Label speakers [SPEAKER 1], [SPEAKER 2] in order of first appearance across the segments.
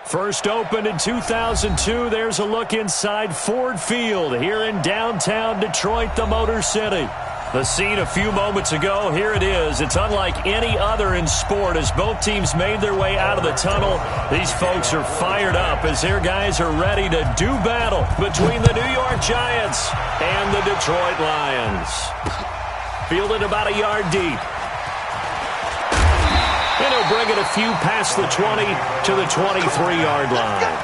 [SPEAKER 1] First opened in 2002, there's a look inside Ford Field here in downtown Detroit, the Motor City. The scene a few moments ago, here it is. It's unlike any other in sport as both teams made their way out of the tunnel. These folks are fired up as their guys are ready to do battle between the New York Giants and the Detroit Lions. Fielded about a yard deep. And he'll bring it a few past the 20 to the 23-yard line.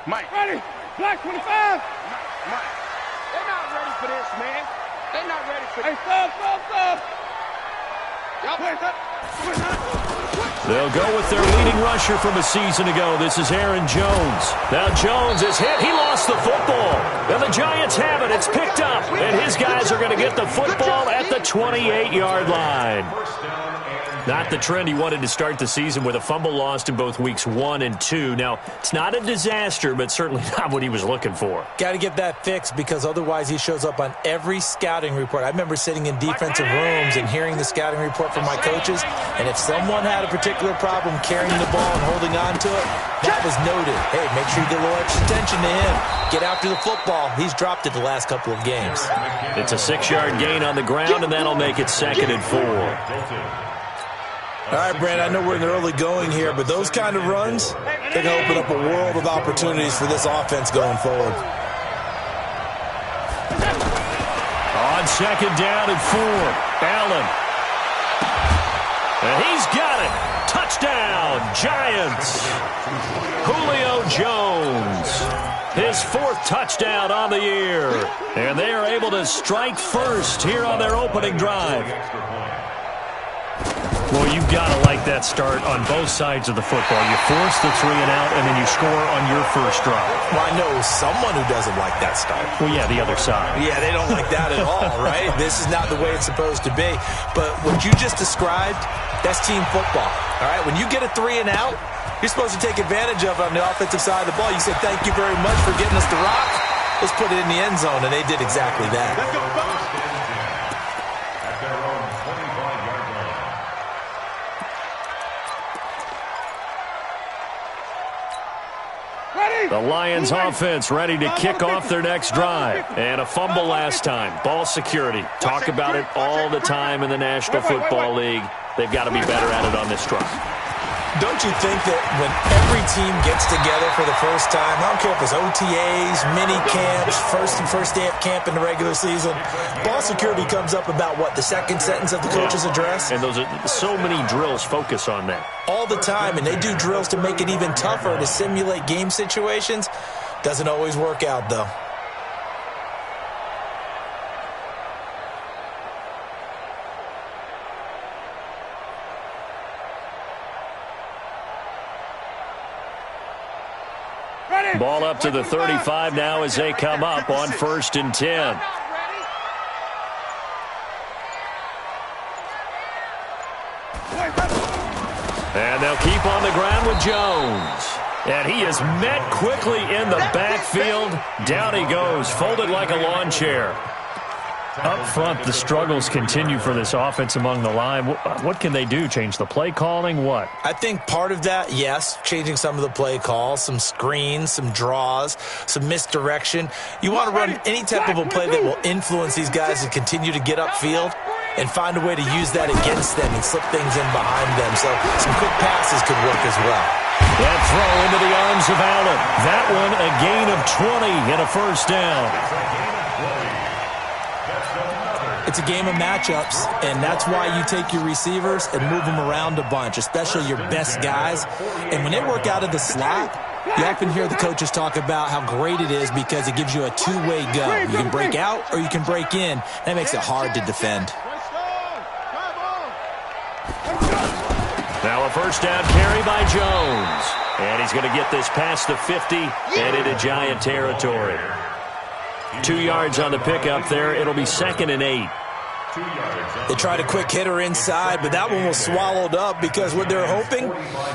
[SPEAKER 2] Mike. Ready. Black 25. Mike. They're not ready for this, man. They're not ready for this. Hey, stop.
[SPEAKER 1] They'll go with their leading rusher from a season ago. This is Aaron Jones. Now Jones is hit. He lost the football. And the Giants have it. It's picked up. And his guys are going to get the football at the 28-yard line. Not the trend he wanted to start the season with a fumble lost in both weeks 1 and 2. Now, it's not a disaster, but certainly not what he was looking for.
[SPEAKER 3] Got to get that fixed because otherwise he shows up on every scouting report. I remember sitting in defensive rooms and hearing the scouting report from my coaches, and if someone had a particular problem carrying the ball and holding on to it, that was noted. Hey, make sure you get a little extra attention to him. Get after the football. He's dropped it the last couple of games.
[SPEAKER 1] It's a 6-yard gain on the ground, and that'll make it 2nd and 4.
[SPEAKER 3] All right, Brand, I know we're in the early going here, but those kind of runs, they can open up a world of opportunities for this offense going forward.
[SPEAKER 1] On 2nd down and 4, Allen. And he's got it. Touchdown, Giants. Julio Jones. His 4th touchdown on the year. And they are able to strike first here on their opening drive. Well, you've got to like that start on both sides of the football. You force the 3 and out, and then you score on your first drive.
[SPEAKER 3] Well, I know someone who doesn't like that start.
[SPEAKER 1] Well, yeah, the other side.
[SPEAKER 3] Yeah, they don't like that at all, right? This is not the way it's supposed to be. But what you just described, that's team football, all right? When you get a 3 and out, you're supposed to take advantage of it on the offensive side of the ball. You say, thank you very much for getting us the rock. Let's put it in the end zone, and they did exactly that. Let's go,
[SPEAKER 1] The Lions offense ready to kick off their next drive. And a fumble last time. Ball security. Talk about it all the time in the National Football League. They've got to be better at it on this drive.
[SPEAKER 3] Don't you think that when every team gets together for the first time, I don't care if it's OTAs, mini camps, first day of camp in the regular season, ball security comes up about, what, the second sentence of the coach's address?
[SPEAKER 1] And those are so many drills focus on that.
[SPEAKER 3] All the time, and they do drills to make it even tougher to simulate game situations. Doesn't always work out, though.
[SPEAKER 1] Ball up to the 35 now as they come up on 1st and 10. And they'll keep on the ground with Jones. And he is met quickly in the backfield. Down he goes, folded like a lawn chair. Up front, the struggles continue for this offense among the line. What can they do? Change the play calling? What?
[SPEAKER 3] I think part of that, yes, changing some of the play calls, some screens, some draws, some misdirection. You want to run any type of a play that will influence these guys to continue to get upfield and find a way to use that against them and slip things in behind them. So some quick passes could work as well.
[SPEAKER 1] That throw into the arms of Allen. That one a gain of 20 and a 1st down.
[SPEAKER 3] It's a game of matchups, and that's why you take your receivers and move them around a bunch, especially your best guys. And when they work out of the slot, you often hear the coaches talk about how great it is because it gives you a two-way go. You can break out or you can break in. That makes it hard to defend.
[SPEAKER 1] Now a 1st down carry by Jones. And he's going to get this past the 50 and into Giant territory. 2 yards on the pickup there. It'll be 2nd and 8.
[SPEAKER 3] They tried a quick hitter inside, but that one was swallowed up because what they're hoping,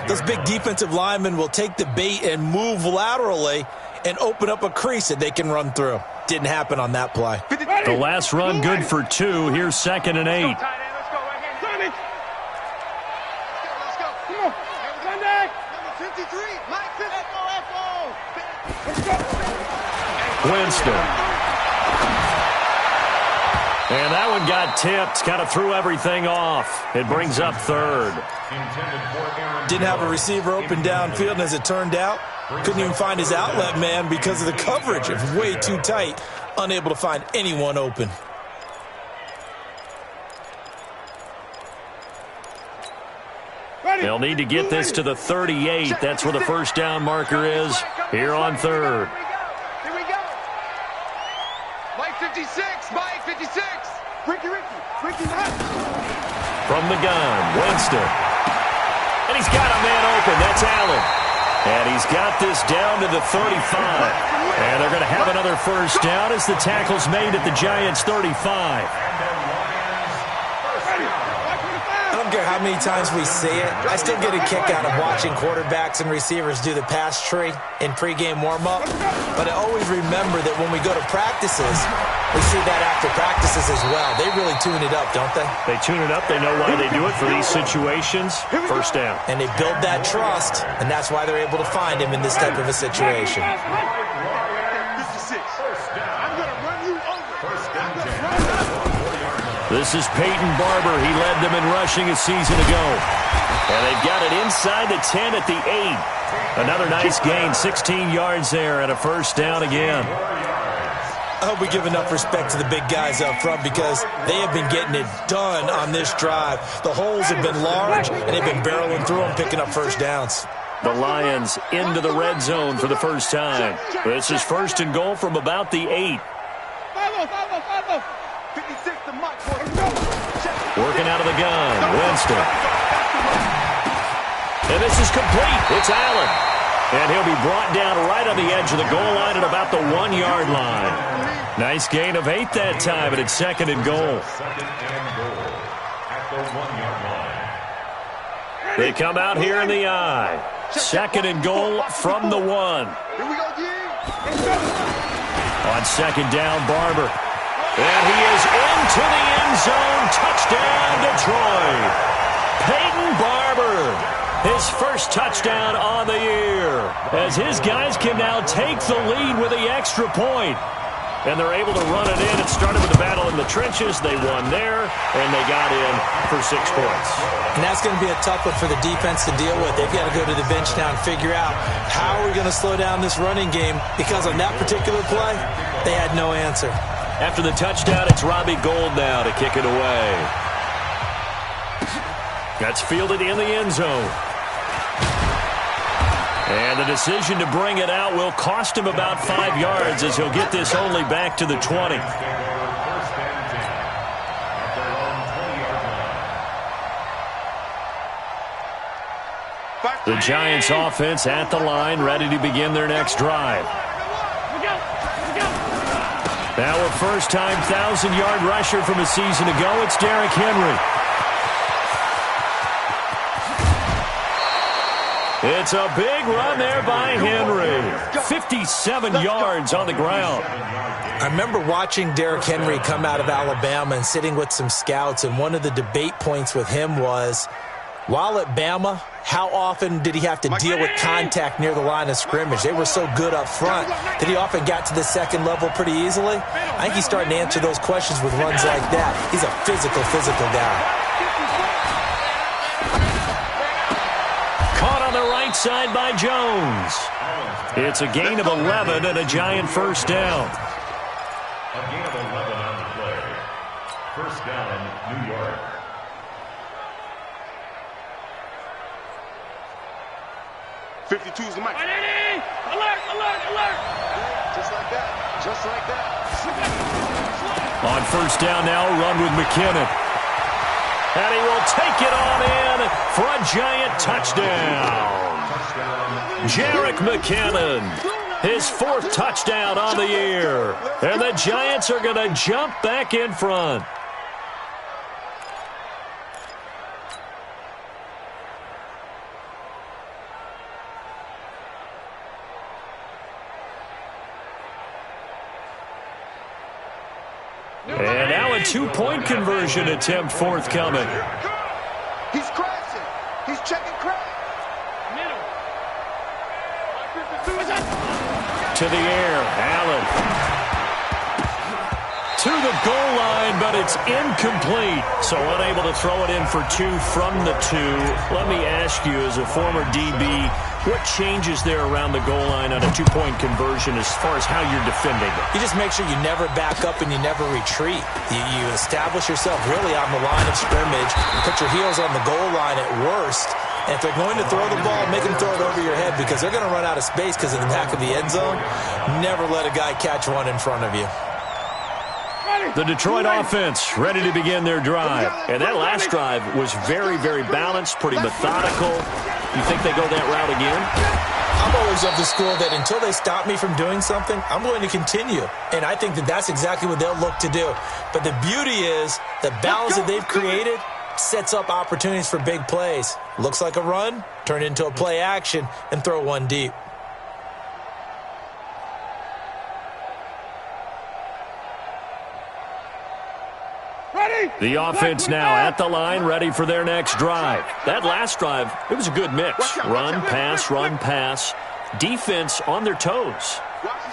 [SPEAKER 3] those big defensive linemen will take the bait and move laterally and open up a crease that they can run through. Didn't happen on that play.
[SPEAKER 1] The last run good for 2. Here's 2nd and 8. Winston. And that one got tipped, kind of threw everything off. It brings up 3rd.
[SPEAKER 3] Didn't have a receiver open downfield, and as it turned out, couldn't even find his outlet man because of the coverage. It was way too tight, unable to find anyone open.
[SPEAKER 1] They'll need to get this to the 38. That's where the first down marker is here on 3rd.
[SPEAKER 2] Here we go. Mike 56. Mike 56. Ricky.
[SPEAKER 1] From the gun, Winston. And he's got a man open. That's Allen. And he's got this down to the 35. And they're going to have another first down as the tackle's made at the Giants' 35.
[SPEAKER 3] I don't care how many times we see it. I still get a kick out of watching quarterbacks and receivers do the pass tree in pregame warm-up. But I always remember that when we go to practices, we see that after practices as well. They really tune it up, don't they?
[SPEAKER 1] They tune it up. They know why they do it for these situations. First down.
[SPEAKER 3] And they build that trust, and that's why they're able to find him in this type of a situation.
[SPEAKER 1] This is Peyton Barber. He led them in rushing a season ago. And they've got it inside the 10 at the 8. Another nice gain, 16 yards there, and a first down again.
[SPEAKER 3] I hope we give enough respect to the big guys up front because they have been getting it done on this drive. The holes have been large, and they've been barreling through them, picking up first downs.
[SPEAKER 1] The Lions into the red zone for the first time. This is 1st and goal from about the 8. Working out of the gun, Winston. And this is complete. It's Allen. And he'll be brought down right on the edge of the goal line at about the 1-yard line. Nice gain of 8 that time, and it's 2nd and goal. They come out here in the I. 2nd and goal from the 1. On 2nd down, Barber. And he is into the end zone. Touchdown, Detroit. Peyton Barber. His first touchdown on the year. As his guys can now take the lead with the extra point. And they're able to run it in. It started with a battle in the trenches. They won there, and they got in for 6 points.
[SPEAKER 3] And that's going to be a tough one for the defense to deal with. They've got to go to the bench now and figure out how are we going to slow down this running game, because on that particular play, they had no answer.
[SPEAKER 1] After the touchdown, it's Robbie Gould now to kick it away. That's fielded in the end zone. And the decision to bring it out will cost him about 5 yards as he'll get this only back to the 20. The Giants offense at the line, ready to begin their next drive. Now a first-time 1,000-yard rusher from a season ago, it's Derrick Henry. It's a big run there by Henry. 57 yards on the ground.
[SPEAKER 3] I remember watching Derrick Henry come out of Alabama and sitting with some scouts, and one of the debate points with him was, while at Bama, how often did he have to deal with contact near the line of scrimmage? They were so good up front that he often got to the second level pretty easily. I think he's starting to answer those questions with runs like that. He's a physical guy.
[SPEAKER 1] Caught on the right side by Jones. It's a gain of 11 and a Giant first down.
[SPEAKER 4] A gain of 11 on the play. First down, New York.
[SPEAKER 2] '52's the mic. Alert! Just like that.
[SPEAKER 1] On first down now, run with McKinnon. And he will take it on in for a Giant touchdown. Jerick McKinnon, his 4th touchdown on the year. And the Giants are going to jump back in front. a two-point conversion attempt forthcoming.
[SPEAKER 2] He's crashing. He's checking crash.
[SPEAKER 1] To the air, Allen. To the goal line, but it's incomplete. So unable to throw it in for two from the two. Let me ask you, as a former DB, what changes there around the goal line on a two-point conversion as far as how you're defending it?
[SPEAKER 3] You just make sure you never back up and you never retreat. You establish yourself really on the line of scrimmage and put your heels on the goal line at worst. And if they're going to throw the ball, make them throw it over your head because they're going to run out of space because of the back of the end zone. Never let a guy catch one in front of you.
[SPEAKER 1] The Detroit offense ready to begin their drive. And that last drive was very, very balanced, pretty methodical. You think they go that route again?
[SPEAKER 3] I'm always of the school that until they stop me from doing something, I'm going to continue. And I think that that's exactly what they'll look to do. But the beauty is the balance that they've created sets up opportunities for big plays. Looks like a run, turn into a play action, and throw one deep.
[SPEAKER 1] The offense now at the line, ready for their next drive. That last drive, it was a good mix. Run, pass, defense on their toes.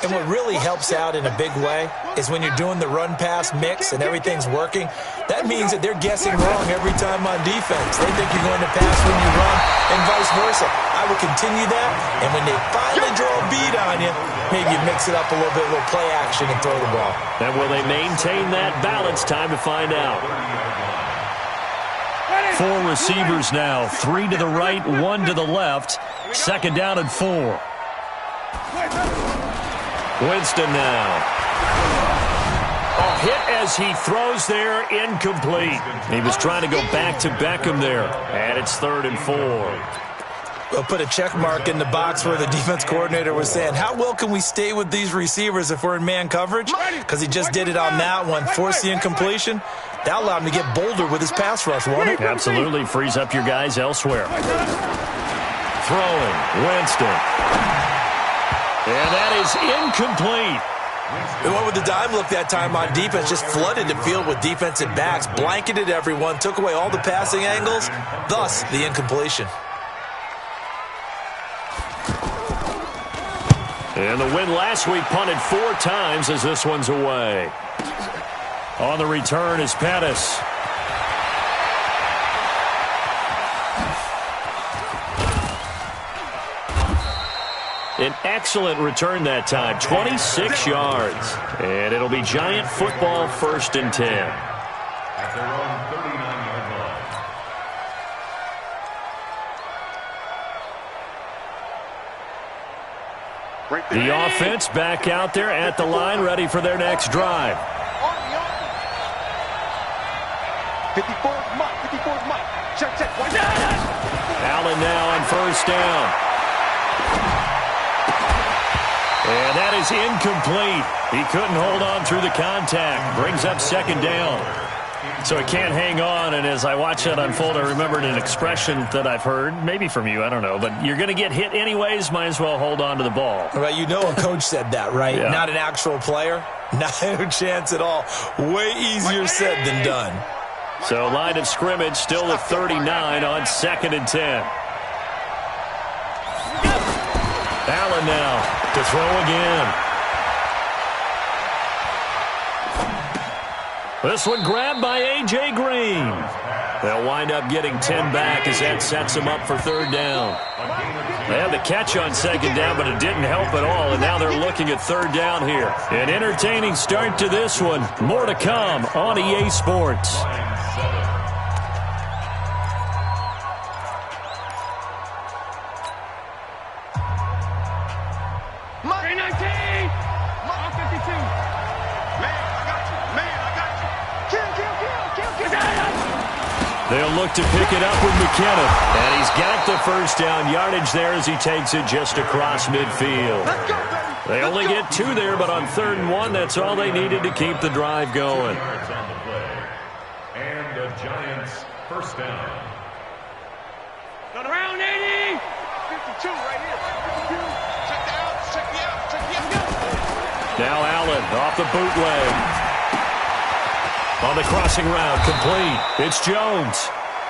[SPEAKER 3] And what really helps out in a big way is when you're doing the run-pass mix and everything's working, that means that they're guessing wrong every time on defense. They think you're going to pass when you run and vice versa. I would continue that, and when they finally draw a beat on you, maybe you mix it up a little bit, a little play action and throw the ball.
[SPEAKER 1] And will they maintain that balance? Time to find out. Four receivers now, three to the right, one to the left. Second down and 4. Winston now. A hit as he throws there, incomplete. He was trying to go back to Beckham there. And it's 3rd and 4.
[SPEAKER 3] We'll put a check mark in the box where the defense coordinator was saying, how well can we stay with these receivers if we're in man coverage? Because he just did it on that one, forced the incompletion. That allowed him to get bolder with his pass rush, won't it?
[SPEAKER 1] Absolutely. Frees up your guys elsewhere. Throwing, Winston. And that is incomplete.
[SPEAKER 3] They went with the dime look that time on defense, just flooded the field with defensive backs, blanketed everyone, took away all the passing angles, thus the incompletion.
[SPEAKER 1] And the win last week punted 4 times as this one's away. On the return is Pettis. An excellent return that time, 26 yards. And it'll be Giant football, 1st and 10.
[SPEAKER 4] At their own 39-yard line.
[SPEAKER 1] The offense back out there at the line, ready for their next drive.
[SPEAKER 2] 54's Mike. Check.
[SPEAKER 1] Allen now on 1st down. And that is incomplete. He couldn't hold on through the contact. Brings up 2nd down. So he can't hang on, and as I watch that unfold, I remembered an expression that I've heard, maybe from you, I don't know, but you're going to get hit anyways, might as well hold on to the ball.
[SPEAKER 3] Right, you know a coach said that, right?
[SPEAKER 1] Yeah.
[SPEAKER 3] Not an actual player. Not a chance at all. Way easier said than done.
[SPEAKER 1] So line of scrimmage still at 39 on 2nd and 10. Allen now to throw again. This one grabbed by A.J. Green. They'll wind up getting 10 back as that sets them up for 3rd down. They had the catch on 2nd down, but it didn't help at all, and now they're looking at 3rd down here. An entertaining start to this one. More to come on EA Sports. They'll look to pick it up with McKinnon. And he's got the 1st down yardage there as he takes it just across midfield. They only get 2 there, but on 3rd and 1, that's all they needed to keep the drive going.
[SPEAKER 4] And the Giants' 1st down.
[SPEAKER 2] Around 80. 52 right here. 52. Check the out.
[SPEAKER 1] Now Allen off the bootleg. On the crossing route, complete. It's Jones.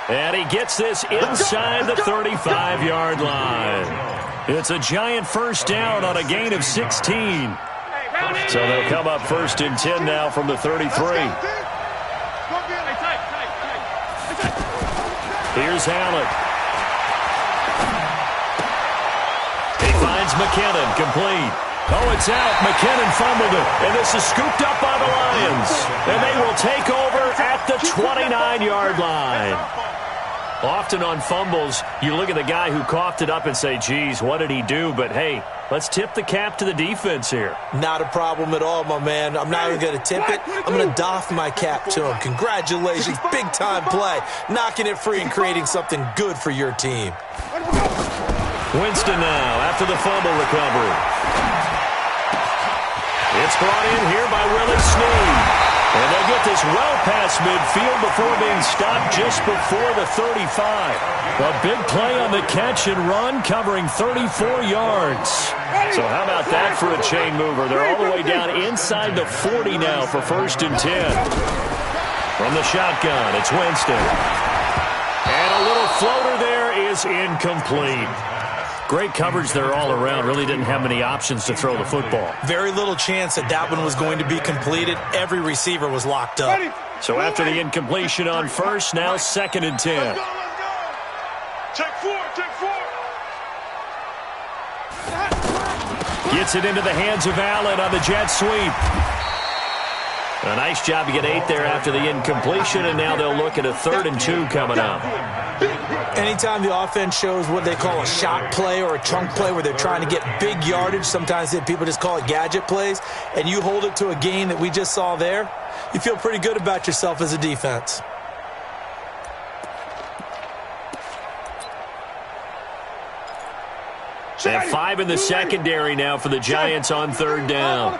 [SPEAKER 1] And he gets this inside the 35-yard line. It's a giant first down on a gain of 16. So they'll come up 1st and 10 now from the 33. Here's Allen. He finds McKinnon, complete. Oh, it's out. McKinnon fumbled it. And this is scooped up by the Lions. And they will take over at the 29-yard line. Often on fumbles, you look at the guy who coughed it up and say, geez, what did he do? But, hey, let's tip the cap to the defense here.
[SPEAKER 3] Not a problem at all, my man. I'm not even going to tip it. I'm going to doff my cap to him. Congratulations. Big-time play. Knocking it free and creating something good for your team.
[SPEAKER 1] Winston now after the fumble recovery. It's brought in here by Willie Snead. And they'll get this well past midfield before being stopped just before the 35. A big play on the catch and run, covering 34 yards. So how about that for a chain mover? They're all the way down inside the 40 now for 1st and 10. From the shotgun, it's Winston. And a little floater there is incomplete. Great coverage there all around. Really didn't have many options to throw the football.
[SPEAKER 3] Very little chance that one was going to be completed. Every receiver was locked up.
[SPEAKER 1] So after the incompletion on 1st, now 2nd and 10.
[SPEAKER 2] Let's go. Take four.
[SPEAKER 1] Gets it into the hands of Allen on the jet sweep. A nice job to get 8 there after the incompletion, and now they'll look at a 3rd and 2 coming up.
[SPEAKER 3] Anytime the offense shows what they call a shot play or a chunk play where they're trying to get big yardage, sometimes people just call it gadget plays, and you hold it to a gain that we just saw there, you feel pretty good about yourself as a defense.
[SPEAKER 1] They have 5 in the secondary now for the Giants on 3rd down.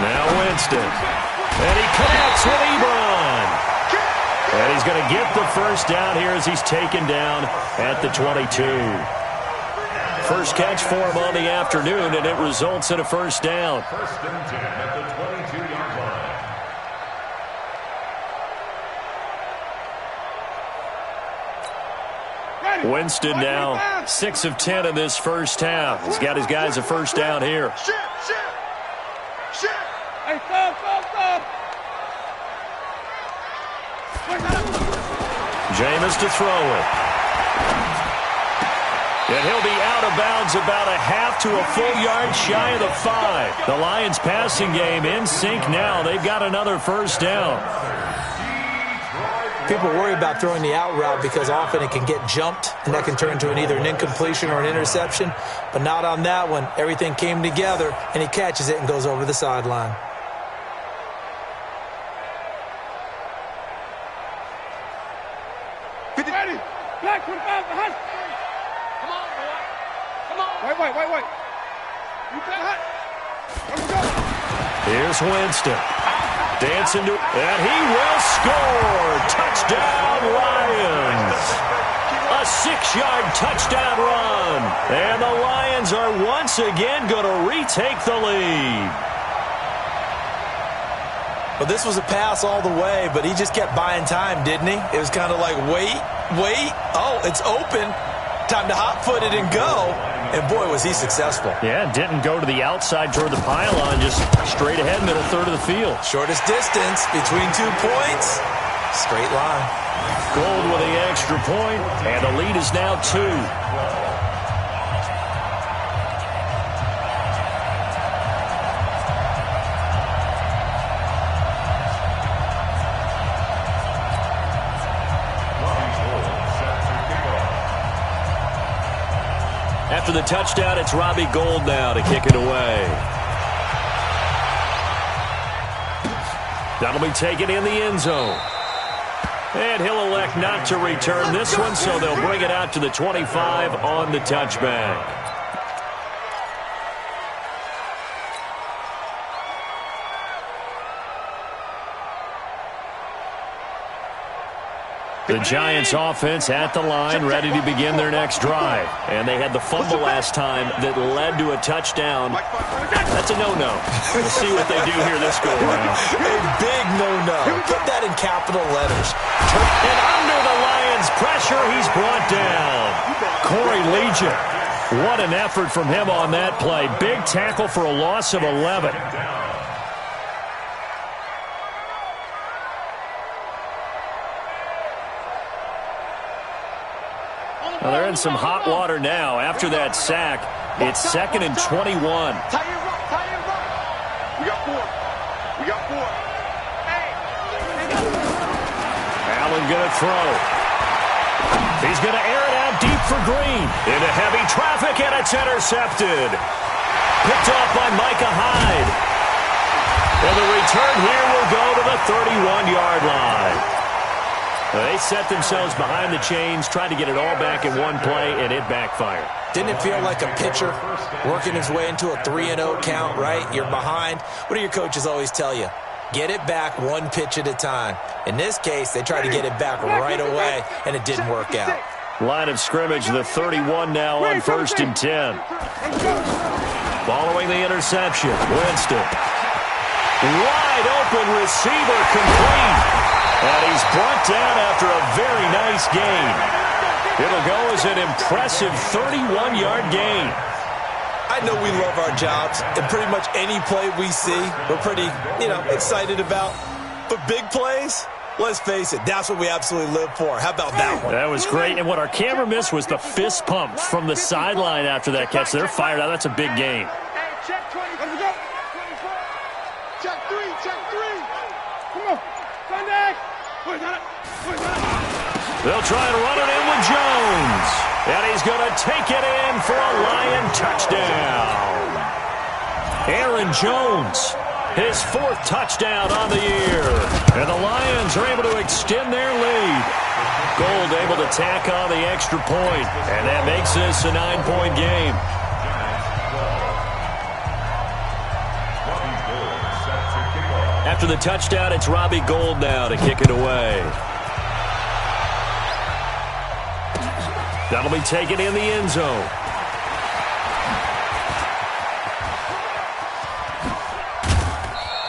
[SPEAKER 1] Now Winston. And he connects with Ebron. And he's going to get the 1st down here as he's taken down at the 22. First catch for him on the afternoon, and it results in a 1st down.
[SPEAKER 4] 1st and 10 at the 22-yard line.
[SPEAKER 1] Winston now 6 of 10 in this first half. He's got his guys a 1st down here.
[SPEAKER 2] Hey, stop.
[SPEAKER 1] Jameis to throw it. And he'll be out of bounds about a half to a full yard shy of the 5. The Lions passing game in sync now. They've got another 1st down.
[SPEAKER 3] People worry about throwing the out route because often it can get jumped, and that can turn into either an incompletion or an interception. But not on that one. Everything came together, and he catches it and goes over the sideline.
[SPEAKER 2] Black 25 behind. Come on, boy. Come on. Wait. You got let's go.
[SPEAKER 1] Here's Winston. Dancing to, and he will score. Touchdown, Lions. A 6-yard touchdown run. And the Lions are once again going to retake the lead.
[SPEAKER 3] Well, this was a pass all the way, but he just kept buying time, didn't he? It was kind of like, wait. Oh, it's open. Time to hot-foot it and go. And, boy, was he successful.
[SPEAKER 1] Yeah, didn't go to the outside toward the pylon, just straight ahead, middle third of the field.
[SPEAKER 3] Shortest distance between 2 points. Straight line.
[SPEAKER 1] Gold with the extra point, and the lead is now 2. After the touchdown, it's Robbie Gould now to kick it away. That'll be taken in the end zone. And he'll elect not to return this one, so they'll bring it out to the 25 on the touchback. The Giants offense at the line, ready to begin their next drive. And they had the fumble last time that led to a touchdown. That's a no-no. We'll see what they do here this go-around.
[SPEAKER 3] A big no-no. Put that in capital letters.
[SPEAKER 1] And under the Lions' pressure, he's brought down. Corey Legion. What an effort from him on that play. Big tackle for a loss of 11. Well, they're in some hot water now. After that sack, it's 2nd and 21.
[SPEAKER 2] We got 4. We got 4.
[SPEAKER 1] Allen going to throw. He's going to air it out deep for Green. Into heavy traffic, and it's intercepted. Picked off by Micah Hyde. And the return here will go to the 31-yard line. They set themselves behind the chains, tried to get it all back in one play, and it backfired.
[SPEAKER 3] Didn't it feel like a pitcher working his way into a 3-0 count, right? You're behind. What do your coaches always tell you? Get it back one pitch at a time. In this case, they tried to get it back right away, and it didn't work out.
[SPEAKER 1] Line of scrimmage, the 31 now on 1st and 10. Following the interception, Winston. Wide open receiver complete. And he's brought down after a very nice gain. It'll go as an impressive 31-yard gain.
[SPEAKER 3] I know we love our jobs, and pretty much any play we see, we're pretty, excited about. But big plays, let's face it, that's what we absolutely live for. How about that one?
[SPEAKER 1] That was great, and what our camera missed was the fist pump from the sideline after that catch. They're fired out. That's a big gain.
[SPEAKER 2] Check 20. Let's go. Check 3. Check 3. Come on. Sunday.
[SPEAKER 1] They'll try and run it in with Jones. And he's going to take it in for a Lion touchdown. Aaron Jones, his 4th touchdown on the year. And the Lions are able to extend their lead. Gold able to tack on the extra point. And that makes this a 9-point game. After the touchdown, it's Robbie Gould now to kick it away. That'll be taken in the end zone.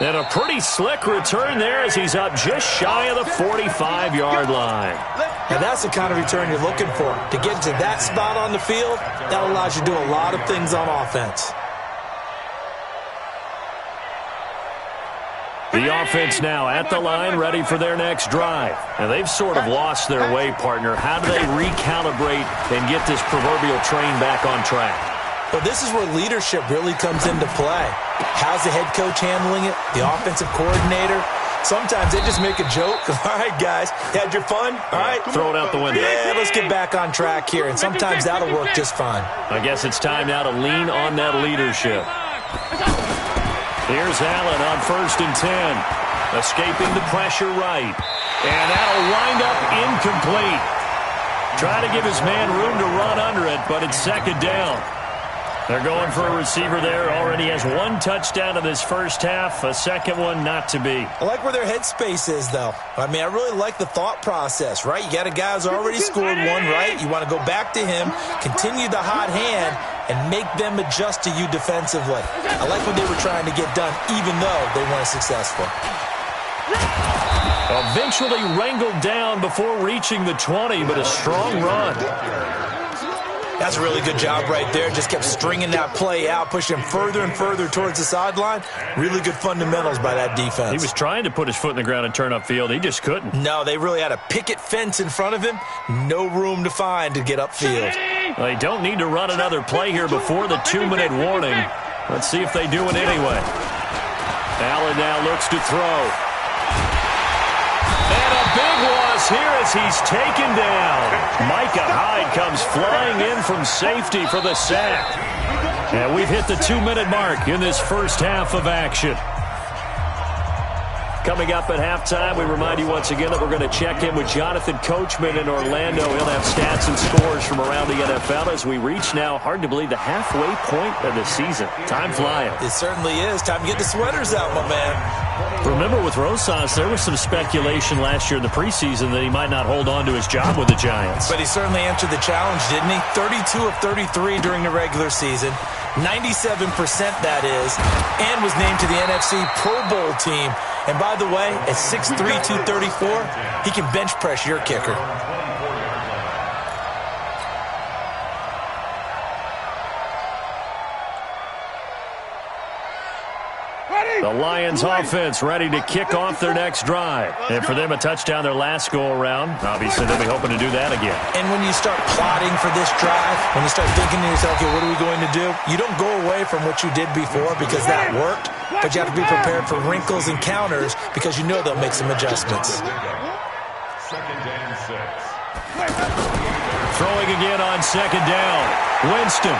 [SPEAKER 1] And a pretty slick return there as he's up just shy of the 45-yard line.
[SPEAKER 3] And that's the kind of return you're looking for. To get to that spot on the field, that allows you to do a lot of things on offense.
[SPEAKER 1] The offense now at the line, ready for their next drive. And they've sort of lost their way, partner. How do they recalibrate and get this proverbial train back on track?
[SPEAKER 3] Well, this is where leadership really comes into play. How's the head coach handling it? The offensive coordinator? Sometimes they just make a joke. All right, guys, had your fun? All right.
[SPEAKER 1] Throw it out the window.
[SPEAKER 3] Yeah, let's get back on track here. And sometimes that'll work just fine.
[SPEAKER 1] I guess it's time now to lean on that leadership. Here's Allen on 1st and 10. Escaping the pressure right. And that'll wind up incomplete. Try to give his man room to run under it, but it's 2nd down. They're going for a receiver there. Already has 1 touchdown in this first half. A 2nd one not to be.
[SPEAKER 3] I like where their headspace is, though. I mean, I really like the thought process, right? You got a guy who's already scored 1, right? You want to go back to him, continue the hot hand, and make them adjust to you defensively. I like what they were trying to get done, even though they weren't successful.
[SPEAKER 1] Eventually wrangled down before reaching the 20, but a strong run.
[SPEAKER 3] That's a really good job right there. Just kept stringing that play out, pushing him further and further towards the sideline. Really good fundamentals by that defense.
[SPEAKER 1] He was trying to put his foot in the ground and turn upfield. He just couldn't.
[SPEAKER 3] No, they really had a picket fence in front of him. No room to find to get upfield.
[SPEAKER 1] Well, they don't need to run another play here before the 2-minute warning. Let's see if they do it anyway. Allen now looks to throw. And a big loss here as he's taken down. Micah Hyde comes flying in from safety for the sack. And we've hit the 2-minute mark in this first half of action. Coming up at halftime, we remind you once again that we're going to check in with Jonathan Coachman in Orlando. He'll have stats and scores from around the NFL as we reach now, hard to believe, the halfway point of the season. Time flying.
[SPEAKER 3] It certainly is. Time to get the sweaters out, my man.
[SPEAKER 1] Remember with Rosas, there was some speculation last year in the preseason that he might not hold on to his job with the Giants.
[SPEAKER 3] But he certainly answered the challenge, didn't he? 32 of 33 during the regular season. 97% that is, and was named to the NFC Pro Bowl team. And by the way, at 6'3", 234, he can bench press your kicker.
[SPEAKER 1] The Lions offense ready to kick off their next drive. And for them, a touchdown their last go-around. Obviously, they'll be hoping to do that again.
[SPEAKER 3] And when you start plotting for this drive, when you start thinking to yourself, okay, what are we going to do? You don't go away from what you did before because that worked, but you have to be prepared for wrinkles and counters because you know they'll make some adjustments.
[SPEAKER 4] 2nd and 6.
[SPEAKER 1] Throwing again on 2nd down. Winston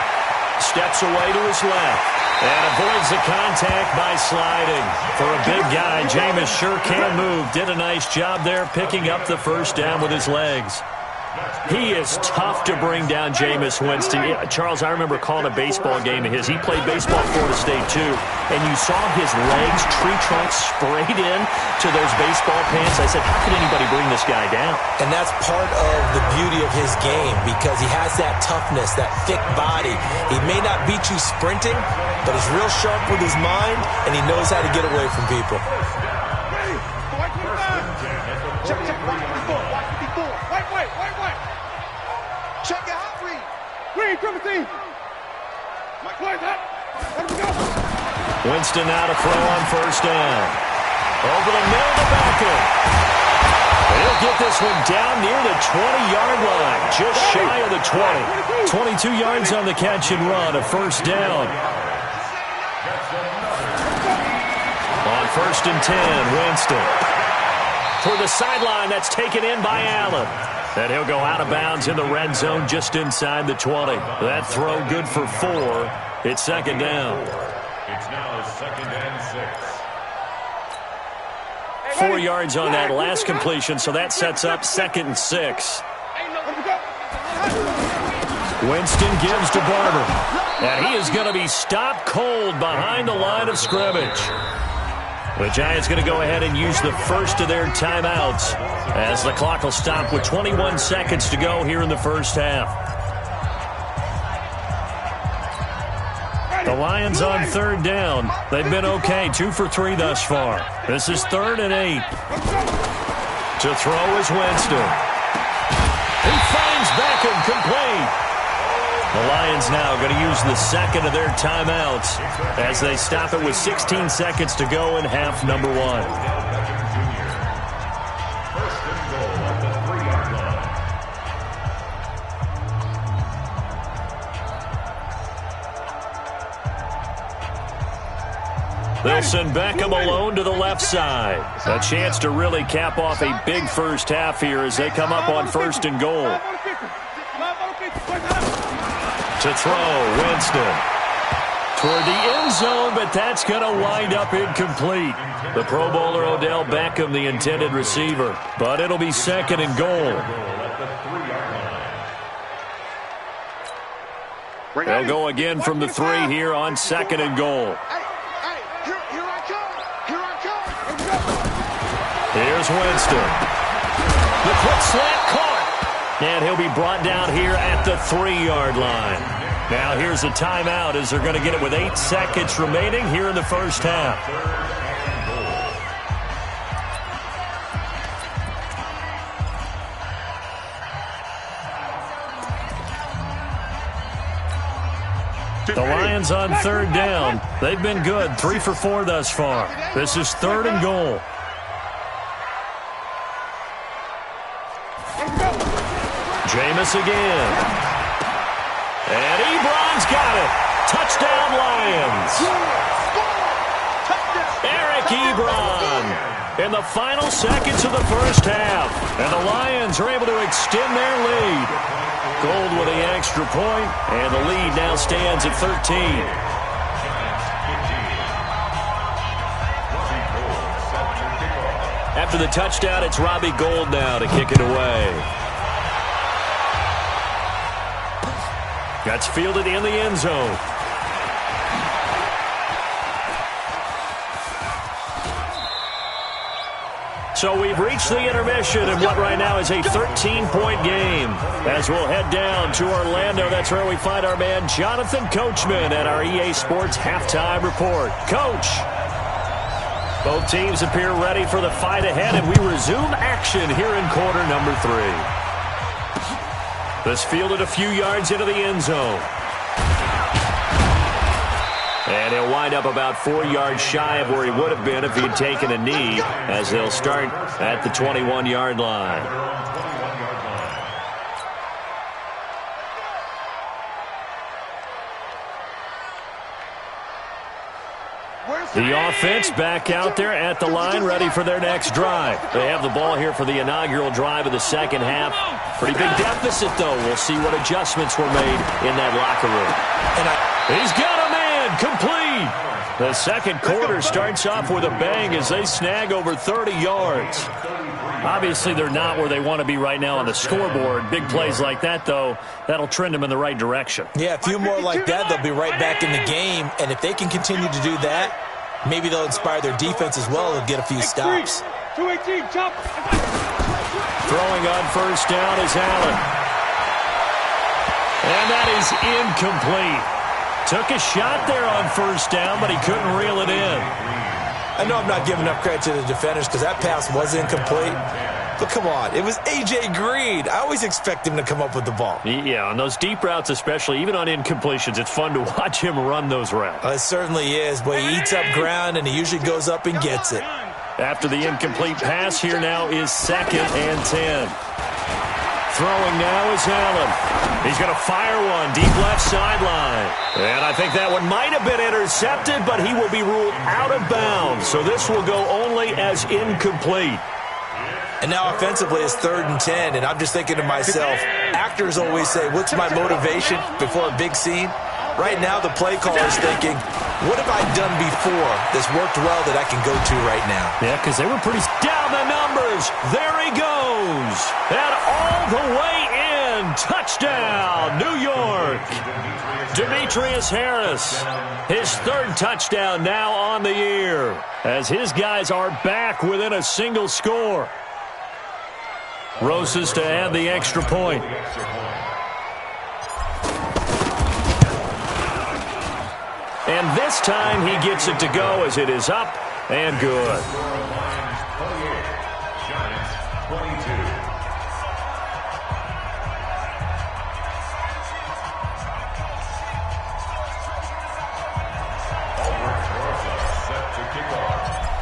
[SPEAKER 1] steps away to his left. And avoids the contact by sliding. For a big guy, Jameis sure can move. Did a nice job there picking up the first down with his legs. He is tough to bring down, Jameis Winston. Charles, I remember calling a baseball game of his. He played baseball at Florida State, too. And you saw his legs, tree trunks sprayed in to those baseball pants. I said, how could anybody bring this guy down?
[SPEAKER 3] And that's part of the beauty of his game because he has that toughness, that thick body. He may not beat you sprinting, but he's real sharp with his mind, and he knows how to get away from people.
[SPEAKER 2] Check your hot read. Read, Timothy. Mike Lloyd, hot. Let him go.
[SPEAKER 1] Winston now to throw on first down. Over the middle to Beckham. He'll get this one down near the 20-yard line. Just shy of the 20. 22 yards on the catch and run. A first down. On 1st and 10, Winston. For the sideline, that's taken in by Allen. And he'll go out of bounds in the red zone just inside the 20. That throw good for 4. It's 2nd down.
[SPEAKER 4] It's now 2nd and 6.
[SPEAKER 1] 4 yards on that last completion, so that sets up 2nd and 6. Winston gives to Barber. And he is going to be stopped cold behind the line of scrimmage. The Giants going to go ahead and use the first of their timeouts as the clock will stop with 21 seconds to go here in the first half. The Lions on 3rd down. They've been okay, 2 for 3 thus far. This is 3rd and 8. To throw is Winston. He finds Beckham complete. The Lions now going to use the second of their timeouts as they stop it with 16 seconds to go in half number 1.
[SPEAKER 4] First and goal at the 3-yard line.
[SPEAKER 1] They'll send Beckham alone to the left side. A chance to really cap off a big first half here as they come up on 1st and goal. To throw, Winston. Toward the end zone, but that's going to wind up incomplete. The Pro Bowler Odell Beckham, the intended receiver. But it'll be 2nd and goal. They'll go again from the 3 here on 2nd and goal. Here's Winston. The quick slant caught. And he'll be brought down here at the 3-yard line. Now here's a timeout as they're going to get it with 8 seconds remaining here in the first half. The Lions on 3rd down. They've been good, 3 for 4 thus far. This is 3rd and goal. Jameis again. And Ebron's got it. Touchdown, Lions. Eric Ebron in the final seconds of the first half. And the Lions are able to extend their lead. Gold with the extra point, and the lead now stands at 13. After the touchdown, it's Robbie Gould now to kick it away. That's fielded in the end zone. So we've reached the intermission in what right now is a 13-point game. As we'll head down to Orlando, that's where we find our man Jonathan Coachman at our EA Sports Halftime Report. Coach, both teams appear ready for the fight ahead, and we resume action here in quarter number 3. This fielded a few yards into the end zone. And he'll wind up about 4 yards shy of where he would have been if he'd taken a knee, as they'll start at the 21-yard line. The offense back out there at the line, ready for their next drive. They have the ball here for the inaugural drive of the second half. Pretty big deficit, though. We'll see what adjustments were made in that locker room. He's got a man complete. The second quarter starts off with a bang as they snag over 30 yards. Obviously, they're not where they want to be right now on the scoreboard. Big plays like that, though, that'll trend them in the right direction.
[SPEAKER 3] Yeah, a few more like that, they'll be right back in the game. And if they can continue to do that, maybe they'll inspire their defense as well and get a few stops.
[SPEAKER 2] 218, jump.
[SPEAKER 1] Throwing on first down is Allen. And that is incomplete. Took a shot there on first down, but he couldn't reel it in.
[SPEAKER 3] I know I'm not giving enough credit to the defenders because that pass was incomplete. But come on, it was A.J. Green. I always expect him to come up with the ball.
[SPEAKER 1] Yeah, on those deep routes especially, even on incompletions, it's fun to watch him run those routes.
[SPEAKER 3] It certainly is, but he eats up ground and he usually goes up and gets it.
[SPEAKER 1] After the incomplete pass, here now is 2nd and 10. Throwing now is Allen. He's going to fire one deep left sideline. And I think that one might have been intercepted, but he will be ruled out of bounds. So this will go only as incomplete.
[SPEAKER 3] And now offensively it's 3rd and 10, and I'm just thinking to myself, actors always say, what's my motivation before a big scene? Right now the play caller is thinking, what have I done before that's worked well that I can go to right now?
[SPEAKER 1] Yeah, because they were pretty down the numbers. There he goes. And all the way in. Touchdown, New York. Demetrius Harris, his 3rd touchdown now on the year, as his guys are back within a single score. Rosas to add the extra point. And this time he gets it to go as it is up and good.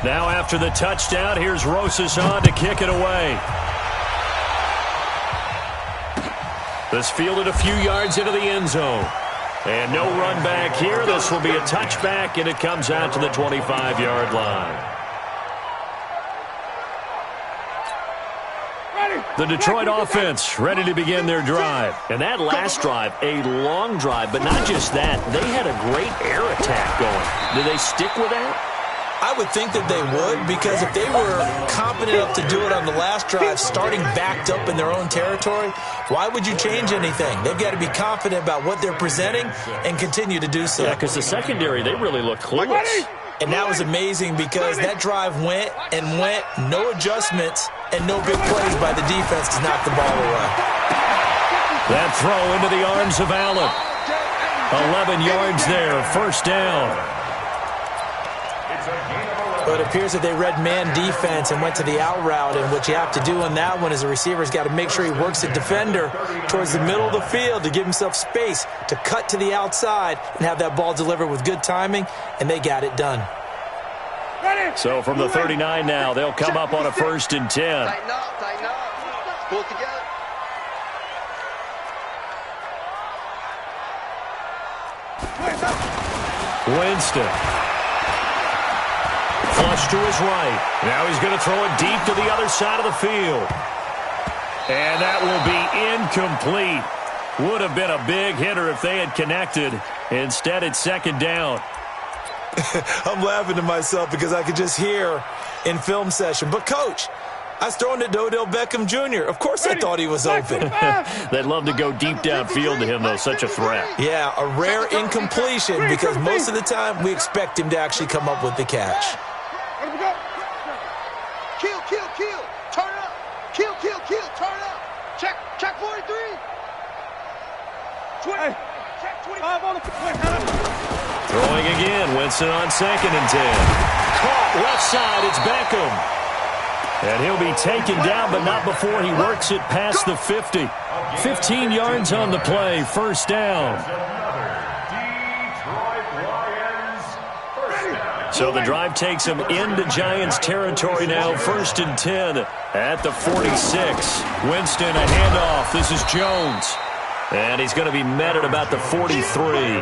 [SPEAKER 1] Now after the touchdown, here's Rosas on to kick it away. This fielded a few yards into the end zone. And no run back here. This will be a touchback, and it comes out to the 25-yard line. The Detroit offense ready to begin their drive. And that last drive, a long drive, but not just that. They had a great air attack going. Do they stick with that?
[SPEAKER 3] I would think that they would, because if they were competent enough to do it on the last drive, starting backed up in their own territory, why would you change anything? They've got to be confident about what they're presenting and continue to do so.
[SPEAKER 1] Yeah, because the secondary, they really look clueless.
[SPEAKER 3] And that was amazing because that drive went and went, no adjustments, and no big plays by the defense to knock the ball away.
[SPEAKER 1] That throw into the arms of Allen. 11 yards there, first down.
[SPEAKER 3] But it appears that they read man defense and went to the out route, and what you have to do on that one is the receiver's got to make sure he works the defender towards the middle of the field to give himself space to cut to the outside and have that ball delivered with good timing, and they got it done.
[SPEAKER 1] So from the 39 now, they'll come up on a 1st and 10.
[SPEAKER 5] Tighten up. Pull it together.
[SPEAKER 1] Winston. Flush to his right. Now he's going to throw it deep to the other side of the field. And that will be incomplete. Would have been a big hitter if they had connected. Instead, it's 2nd down.
[SPEAKER 3] I'm laughing to myself because I could just hear in film session. But, Coach, I was throwing to Odell Beckham Jr. Of course I thought he was open.
[SPEAKER 1] They'd love to go deep downfield to him, though. Such a threat.
[SPEAKER 3] Yeah, a rare incompletion because most of the time we expect him to actually come up with the catch.
[SPEAKER 5] Kill, kill, kill. Turn up. Kill, kill, kill. Turn up. Check 43. 20. Check 25 on the
[SPEAKER 1] Throwing again. Winston on 2nd and 10. Caught left side. It's Beckham. And he'll be taken down, but not before he works it past the 50. 15 yards on the play. First down. So the drive takes him into Giants territory now. 1st and 10 at the 46. Winston, a handoff. This is Jones. And he's going to be met at about the 43.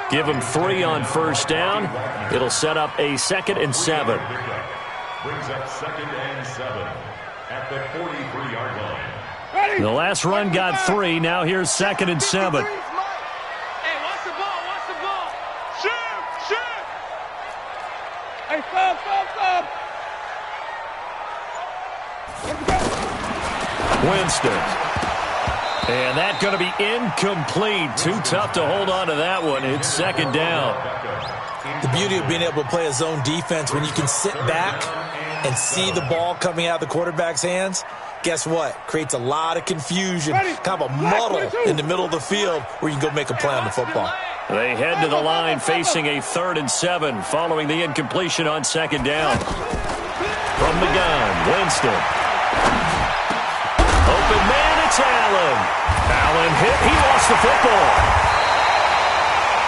[SPEAKER 1] Give him 3 on first down. It'll set up a 2nd and 7.
[SPEAKER 4] Brings up 2nd and 7 at the 43-yard line.
[SPEAKER 1] The last run got 3. Now here's 2nd and 7.
[SPEAKER 2] Hey, watch the ball. Watch the ball. Shoot. Hey, stop.
[SPEAKER 1] Winston. And that's going to be incomplete. Too tough to hold on to that one. It's 2nd down.
[SPEAKER 3] The beauty of being able to play a zone defense when you can sit back and see the ball coming out of the quarterback's hands, guess what? Creates a lot of confusion, kind of a muddle in the middle of the field where you can go make a play on the football.
[SPEAKER 1] They head to the line facing a 3rd and 7 following the incompletion on 2nd down. From the gun, Winston. Open man, it's Allen. Allen hit. He lost the football.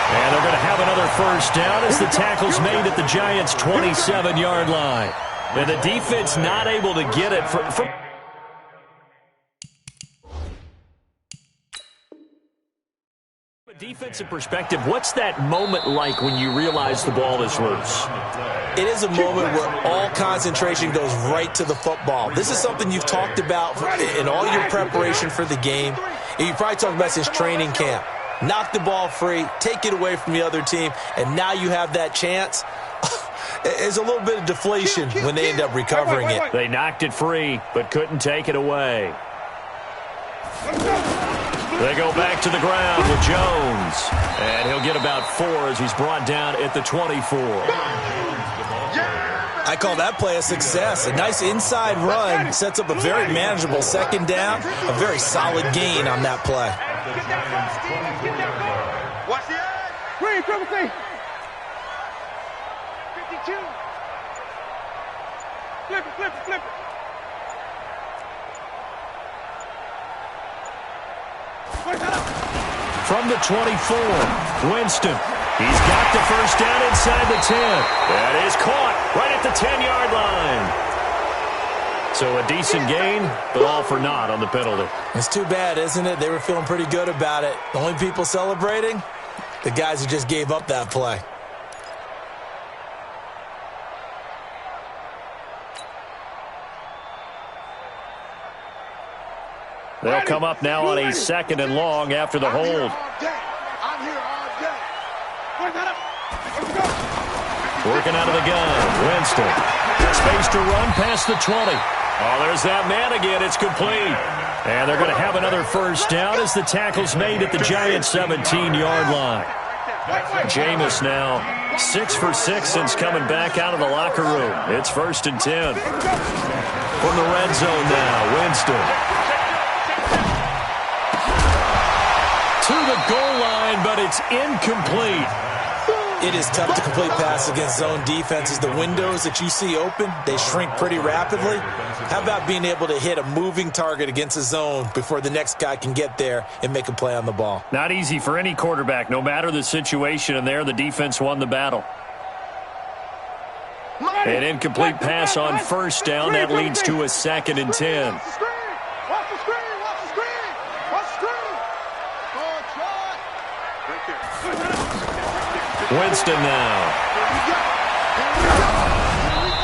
[SPEAKER 1] And they're going to have another first down as the tackle's made at the Giants' 27-yard line. And the defense not able to get it from a defensive perspective. What's that moment like when you realize the ball is loose?
[SPEAKER 3] It is a moment where all concentration goes right to the football. This is something you've talked about in all your preparation for the game. You probably talked about since training camp. Knock the ball free, take it away from the other team, and now you have that chance. There's a little bit of deflation when they end up recovering it.
[SPEAKER 1] They knocked it free, but couldn't take it away. They go back to the ground with Jones. And he'll get about 4 as he's brought down at the 24.
[SPEAKER 3] I call that play a success. A nice inside run sets up a very manageable 2nd down. A very solid gain on that play.
[SPEAKER 2] Watch the eye. Green, triple C. 52. Flip it.
[SPEAKER 1] From the 24, Winston. He's got the first down inside the 10. That is caught right at the 10-yard line. So a decent gain, but all for naught on the penalty.
[SPEAKER 3] It's too bad, isn't it? They were feeling pretty good about it. The only people celebrating, the guys who just gave up that play.
[SPEAKER 1] They'll come up now on a 2nd and long after the hold.
[SPEAKER 2] I'm here all day.
[SPEAKER 1] Working out of the gun, Winston. Space to run past the 20. Oh, there's that man again. It's complete. And they're going to have another first down as the tackle's made at the Giants' 17-yard line. Jameis now 6 for 6 since coming back out of the locker room. It's 1st and 10. From the red zone now, Winston. To the goal line, but it's incomplete.
[SPEAKER 3] It is tough to complete pass against zone defenses. The windows that you see open, they shrink pretty rapidly. How about being able to hit a moving target against a zone before the next guy can get there and make a play on the ball?
[SPEAKER 1] Not easy for any quarterback, no matter the situation, and there the defense won the battle. An incomplete pass on first down. That leads to a 2nd and 10.
[SPEAKER 2] Watch the screen.
[SPEAKER 1] Winston now.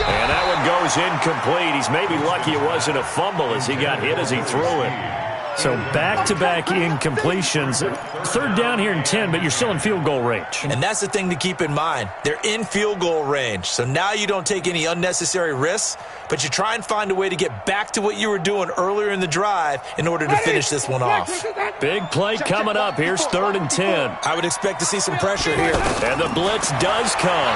[SPEAKER 1] And that one goes incomplete. He's maybe lucky it wasn't a fumble as he got hit as he threw it. So back-to-back incompletions. Third down here in 10, but you're still in field goal range.
[SPEAKER 3] And that's the thing to keep in mind. They're in field goal range. So now you don't take any unnecessary risks, but you try and find a way to get back to what you were doing earlier in the drive in order to finish this one off.
[SPEAKER 1] Big play coming up. Here's 3rd and 10.
[SPEAKER 3] I would expect to see some pressure here.
[SPEAKER 1] And the blitz does come.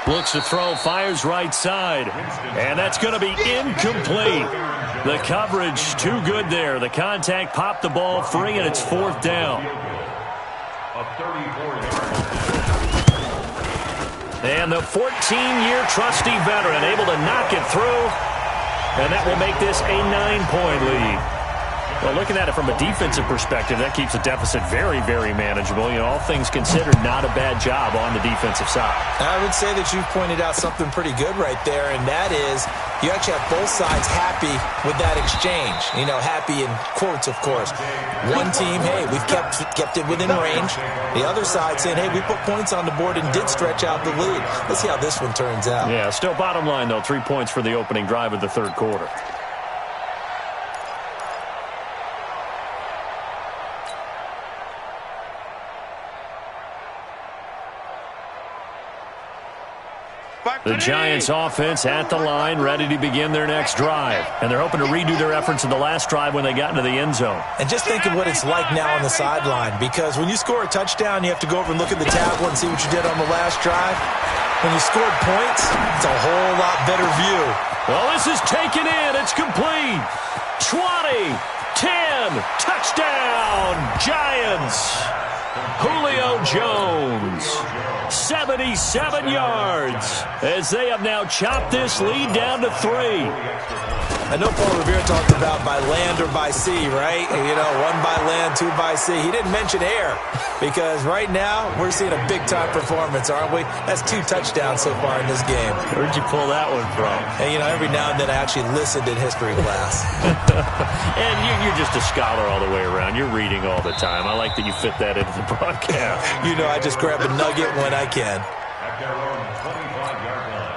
[SPEAKER 1] Looks to throw, fires right side. And that's going to be incomplete. The coverage too good there. The contact popped the ball free, and it's 4th down. And the 14-year trusty veteran able to knock it through. And that will make this a 9-point lead. Well, looking at it from a defensive perspective, that keeps the deficit very, very manageable. You know, all things considered, not a bad job on the defensive side.
[SPEAKER 3] I would say that you've pointed out something pretty good right there, and that is you actually have both sides happy with that exchange. You know, happy in quotes, of course. One team, hey, we've kept it within range. The other side saying, hey, we put points on the board and did stretch out the lead. Let's see how this one turns out.
[SPEAKER 1] Yeah, still bottom line, though, 3 points for the opening drive of the 3rd quarter. The Giants offense at the line, ready to begin their next drive. And they're hoping to redo their efforts in the last drive when they got into the end zone.
[SPEAKER 3] And just think of what it's like now on the sideline, because when you score a touchdown, you have to go over and look at the tablet and see what you did on the last drive. When you scored points, it's a whole lot better view.
[SPEAKER 1] Well, this is taken in. It's complete. 20, 10, touchdown, Giants. Julio Jones, 77 yards, as they have now chopped this lead down to 3.
[SPEAKER 3] I know Paul Revere talked about by land or by sea, right? You know, 1 by land, 2 by sea. He didn't mention air, because right now we're seeing a big-time performance, aren't we? That's 2 touchdowns so far in this game.
[SPEAKER 1] Where'd you pull that one from?
[SPEAKER 3] And, you know, every now and then I actually listened in history class.
[SPEAKER 1] And you're just a scholar all the way around. You're reading all the time. I like that you fit that into the broadcast.
[SPEAKER 3] You know, I just grab a nugget when I can.
[SPEAKER 4] At their own 25-yard line.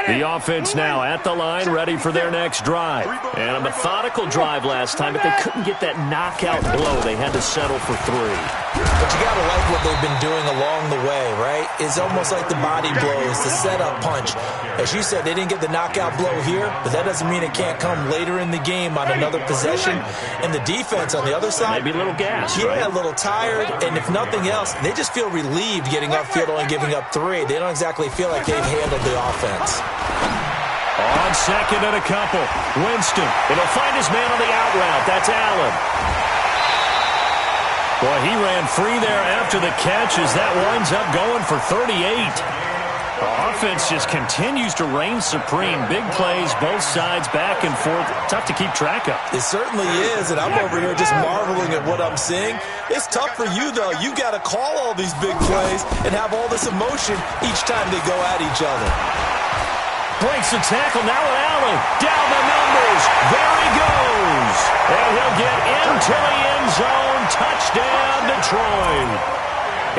[SPEAKER 1] The offense now at the line, ready for their next drive. And a methodical drive last time, but they couldn't get that knockout blow. They had to settle for 3.
[SPEAKER 3] But you got to like what they've been doing along the way, right? It's almost like the body blows, the setup punch. As you said, they didn't get the knockout blow here, but that doesn't mean it can't come later in the game on another possession. And the defense on the other side,
[SPEAKER 1] maybe a little gas,
[SPEAKER 3] yeah,
[SPEAKER 1] right?
[SPEAKER 3] A little tired. And if nothing else, they just feel relieved getting upfield only giving up 3. They don't exactly feel like they've handled the offense.
[SPEAKER 1] On 2nd and a couple, Winston. It'll find his man on the out route. That's Allen. Boy, he ran free there after the catch as that winds up going for 38. The offense just continues to reign supreme. Big plays, both sides, back and forth. Tough to keep track of.
[SPEAKER 3] It certainly is, and I'm over here just marveling at what I'm seeing. It's tough for you, though. You got to call all these big plays and have all this emotion each time they go at each other.
[SPEAKER 1] Breaks the tackle now with Allen. Down the numbers. There he goes. And he'll get into the end zone. Touchdown, Detroit.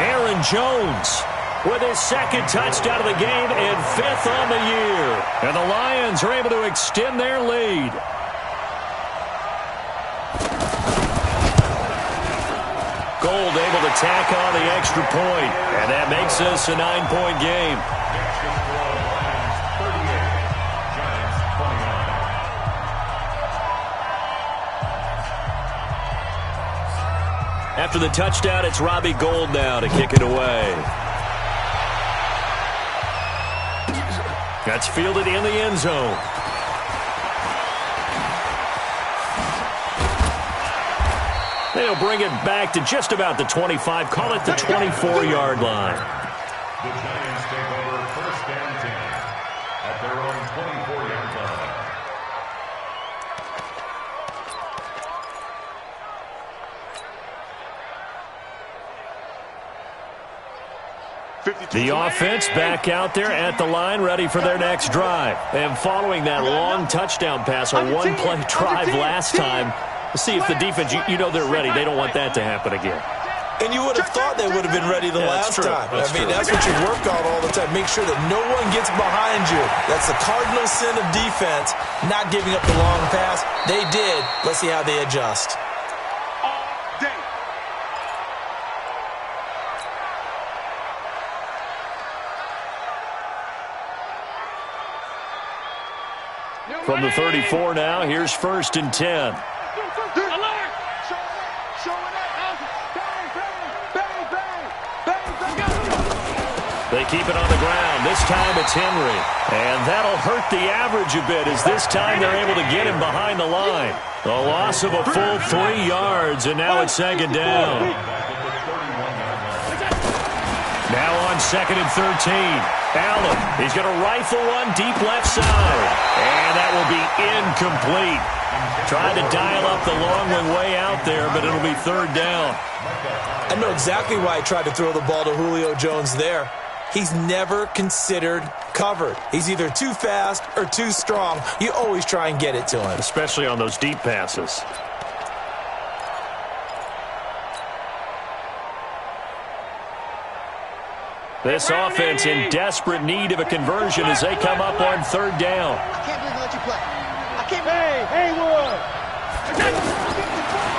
[SPEAKER 1] Aaron Jones with his 2nd touchdown of the game and 5th on the year. And the Lions are able to extend their lead. Gold able to tack on the extra point. And that makes this a 9-point game. After the touchdown, it's Robbie Gould now to kick it away. That's fielded in the end zone. They'll bring it back to just about the 25, call it the 24-yard line.
[SPEAKER 4] The Giants take over 1st and 10 at their own 24-yard line.
[SPEAKER 1] The offense back out there at the line, ready for their next drive. And following that long touchdown pass, a one-play drive last time, let's see if the defense, you know they're ready. They don't want that to happen again.
[SPEAKER 3] And you would have thought they would have been ready the last time.
[SPEAKER 1] That's
[SPEAKER 3] I mean,
[SPEAKER 1] true.
[SPEAKER 3] that's what you work on all the time. Make sure that no one gets behind you. That's the cardinal sin of defense, not giving up the long pass. They did. Let's see how they adjust.
[SPEAKER 1] From the 34 now, here's 1st and 10. They keep it on the ground. This time it's Henry. And that'll hurt the average a bit as this time they're able to get him behind the line. A loss of a full 3 yards, and now it's 2nd down. Now on 2nd and 13. Allen, he's going to rifle one deep left side. And that will be incomplete. Tried to dial up the long one way out there, but it'll be 3rd down.
[SPEAKER 3] I know exactly why he tried to throw the ball to Julio Jones there. He's never considered covered. He's either too fast or too strong. You always try and get it to him.
[SPEAKER 1] Especially on those deep passes. This offense in desperate need of a conversion as they come up on 3rd down.
[SPEAKER 5] I can't believe I let you play. I can't
[SPEAKER 2] Hey, Haywood.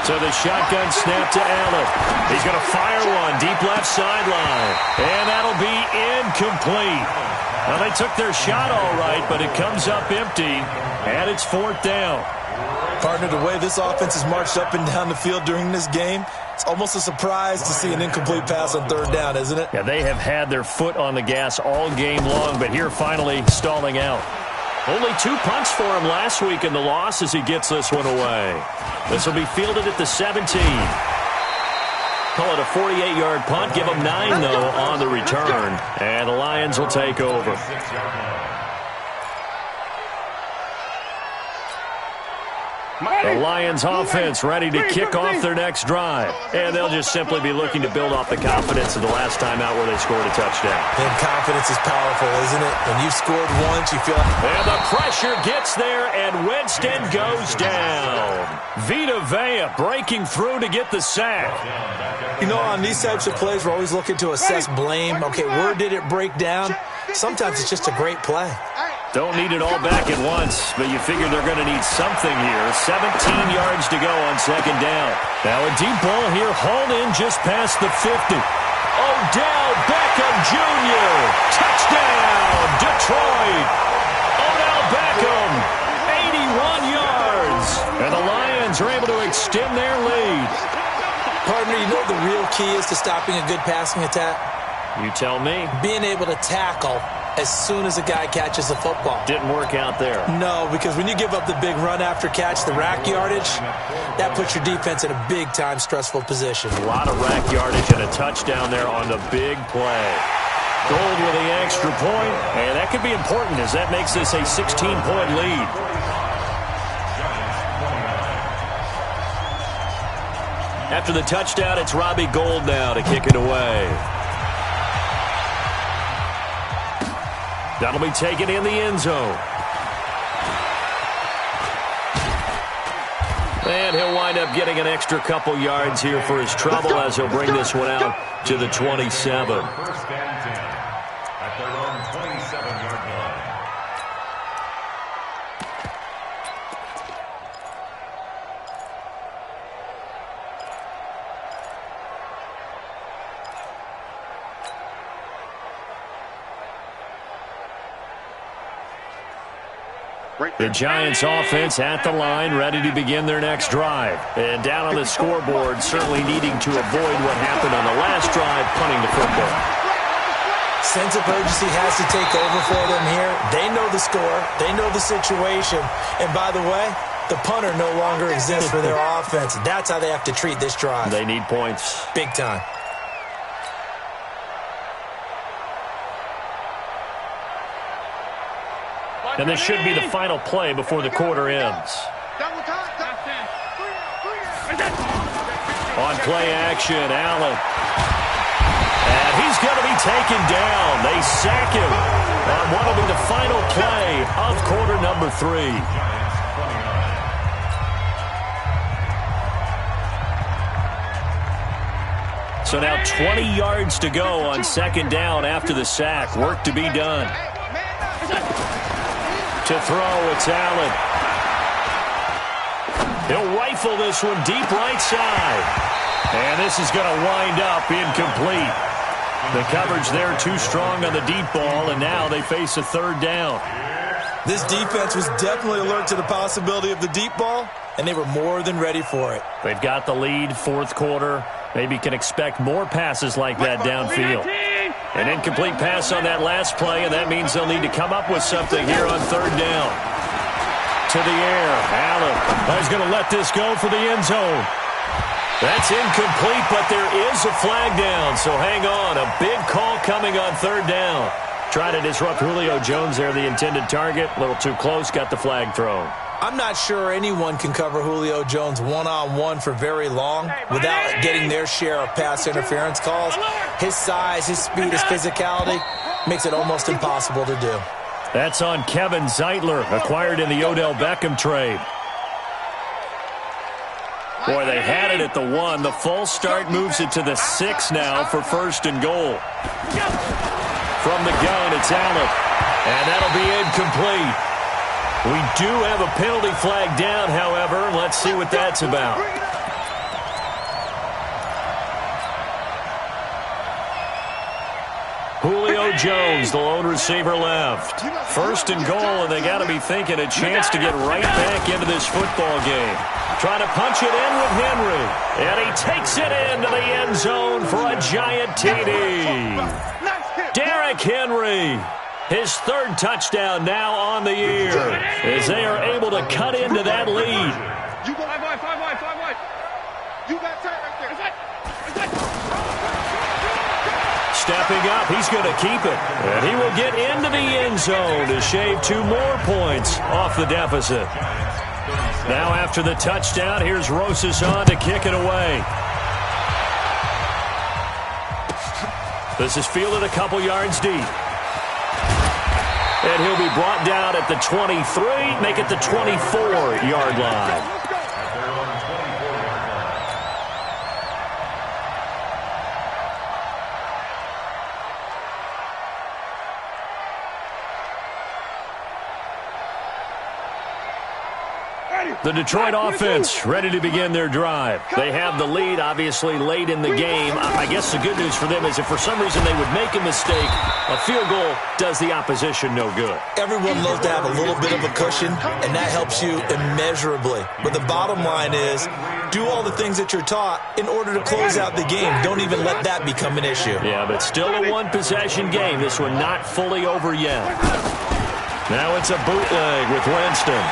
[SPEAKER 1] So the shotgun snap to Allen. He's going to fire one deep left sideline. And that'll be incomplete. Now, they took their shot all right, but it comes up empty, and it's 4th down.
[SPEAKER 3] Partner, the way this offense has marched up and down the field during this game, it's almost a surprise to see an incomplete pass on 3rd down, isn't it?
[SPEAKER 1] Yeah, they have had their foot on the gas all game long, but here finally stalling out. Only 2 punts for him last week in the loss as he gets this one away. This will be fielded at the 17. Call it a 48-yard punt. Give them 9, though, on the return. And the Lions will take over. The Lions offense ready to kick off their next drive. And they'll just simply be looking to build off the confidence of the last time out where they scored a touchdown.
[SPEAKER 3] And confidence is powerful, isn't it? When you've scored once, you feel like...
[SPEAKER 1] And the pressure gets there, and Winston goes down. Vita Vea breaking through to get the sack.
[SPEAKER 3] You know, on these types of plays, we're always looking to assess blame. Okay, where did it break down? Sometimes it's just a great play.
[SPEAKER 1] Don't need it all back at once, but you figure they're going to need something here. 17 yards to go on 2nd down. Now a deep ball here, hauled in just past the 50. Odell Beckham Jr. Touchdown, Detroit. Odell Beckham, 81 yards. And the Lions are able to extend their lead.
[SPEAKER 3] Partner, you know the real key is to stopping a good passing attack?
[SPEAKER 1] You tell me.
[SPEAKER 3] Being able to tackle as soon as a guy catches the football.
[SPEAKER 1] Didn't work out there.
[SPEAKER 3] No, because when you give up the big run after catch, the rack yardage, that puts your defense in a big-time stressful position.
[SPEAKER 1] A lot of rack yardage and a touchdown there on the big play. Gold with the extra point, and that could be important as that makes this a 16-point lead. After the touchdown, it's Robbie Gould now to kick it away. That'll be taken in the end zone. And he'll wind up getting an extra couple yards here for his trouble as he'll bring this one out to the 27.
[SPEAKER 4] 1st and 10 at their own 27-yard line.
[SPEAKER 1] The Giants offense at the line, ready to begin their next drive. And down on the scoreboard, certainly needing to avoid what happened on the last drive, punting the football.
[SPEAKER 3] Sense of urgency has to take over for them here. They know the score. They know the situation. And by the way, the punter no longer exists for their offense. That's how they have to treat this drive.
[SPEAKER 1] They need points.
[SPEAKER 3] Big time.
[SPEAKER 1] And this should be the final play before the quarter ends. On play action, Allen. And he's going to be taken down. They sack him on what will be the final play of quarter number 3. So now 20 yards to go on second down after the sack. Work to be done. To throw, it's Allen. He'll rifle this one deep right side. And this is going to wind up incomplete. The coverage there too strong on the deep ball, and now they face a third down.
[SPEAKER 3] This defense was definitely alert to the possibility of the deep ball, and they were more than ready for it.
[SPEAKER 1] They've got the lead, fourth quarter. Maybe can expect more passes like that downfield. An incomplete pass on that last play, and that means they'll need to come up with something here on third down. To the air, Allen is going to let this go for the end zone. That's incomplete, but there is a flag down, so hang on. A big call coming on third down. Try to disrupt Julio Jones there, the intended target. A little too close, got the flag thrown.
[SPEAKER 3] I'm not sure anyone can cover Julio Jones one-on-one for very long without getting their share of pass interference calls. His size, his speed, his physicality makes it almost impossible to do.
[SPEAKER 1] That's on Kevin Zeitler, acquired in the Odell Beckham trade. Boy, they had it at the 1. The false start moves it to the 6 now for first and goal. From the gun, it's Allen. And that'll be incomplete. We do have a penalty flag down, however. Let's see what that's about. Julio Jones, the lone receiver left. First and goal, and they got to be thinking a chance to get right back into this football game. Trying to punch it in with Henry. And he takes it into the end zone for a giant TD. Derrick Henry, his third touchdown now on the year, as they are able to cut into that lead.
[SPEAKER 2] You go 5 wide. You got tight right there.
[SPEAKER 1] Stepping up, he's going to keep it. And he will get into the end zone to shave 2 more points off the deficit. Now after the touchdown, here's Rosas on to kick it away. This is fielded a couple yards deep. And he'll be brought down at the 23, make it the 24-yard line. The Detroit offense ready to begin their drive. They have the lead, obviously, late in the game. I guess the good news for them is if for some reason they would make a mistake, a field goal does the opposition no good.
[SPEAKER 3] Everyone loves to have a little bit of a cushion, and that helps you immeasurably. But the bottom line is, do all the things that you're taught in order to close out the game. Don't even let that become an issue.
[SPEAKER 1] Yeah, but still a one-possession game. This one not fully over yet. Now it's a bootleg with Winston.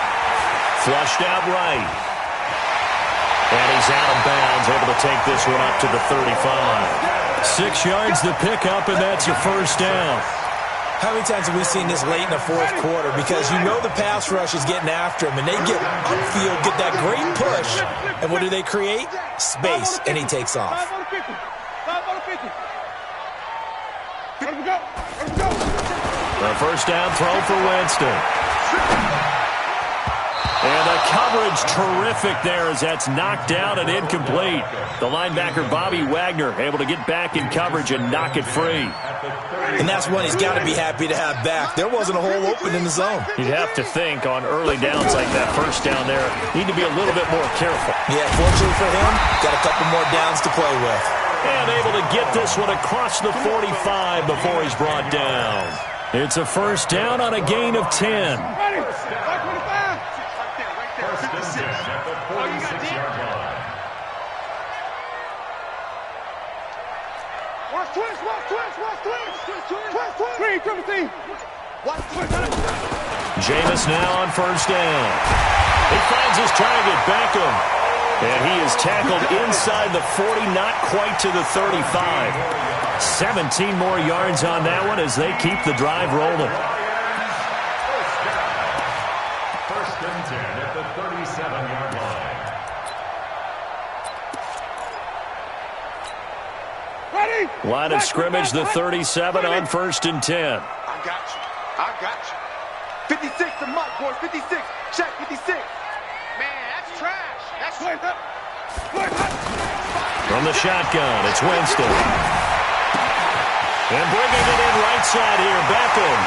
[SPEAKER 1] Flushed out right. And he's out of bounds, able to take this one up to the 35. 6 yards the pickup, and that's a first down.
[SPEAKER 3] How many times have we seen this late in the fourth quarter? Because you know the pass rush is getting after him, and they get upfield, get that great push, and what do they create? Space, and he takes off.
[SPEAKER 2] 5 on the 50. 5 on the 50. Let him go. Let him go.
[SPEAKER 1] The first down throw for Winston. And the coverage terrific there as that's knocked down and incomplete. The linebacker, Bobby Wagner, able to get back in coverage and knock it free.
[SPEAKER 3] And that's one he's got to be happy to have back. There wasn't a hole open in the zone.
[SPEAKER 1] You'd have to think on early downs like that first down there, need to be a little bit more careful.
[SPEAKER 3] Yeah, fortunately for him, got a couple more downs to play with.
[SPEAKER 1] And able to get this one across the 45 before he's brought down. It's a first down on a gain of 10.
[SPEAKER 2] Ready. 525.
[SPEAKER 4] First and 10 at the 46-yard line.
[SPEAKER 2] Watch twist. Three, triple team. Watch twist.
[SPEAKER 1] Jameis now on first down. He finds his target, Beckham. And he is tackled inside the 40, not quite to the 35. 17 more yards on that one as they keep the drive rolling.
[SPEAKER 4] First and 10 at the 37-yard line.
[SPEAKER 2] Ready.
[SPEAKER 1] Line of scrimmage, the 37 on first and 10.
[SPEAKER 5] I got you. 56 to Mike, boys. 56. Check 56. Man, that's trash. That's
[SPEAKER 2] Play up.
[SPEAKER 1] From the shotgun, it's Winston. And bringing it in right side here, Beckham.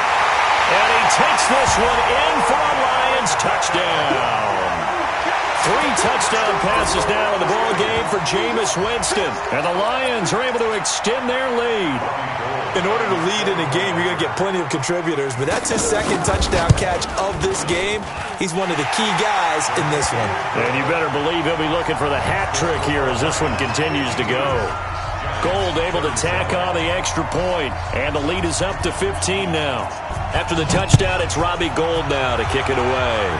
[SPEAKER 1] And he takes this one in for a Lions touchdown. 3 touchdown passes now in the ball game for Jameis Winston. And the Lions are able to extend their lead.
[SPEAKER 3] In order to lead in a game, you're going to get plenty of contributors, but that's his second touchdown catch of this game. He's one of the key guys in this one.
[SPEAKER 1] And you better believe he'll be looking for the hat trick here as this one continues to go. Gold able to tack on the extra point, and the lead is up to 15 now. After the touchdown, it's Robbie Gould now to kick it away.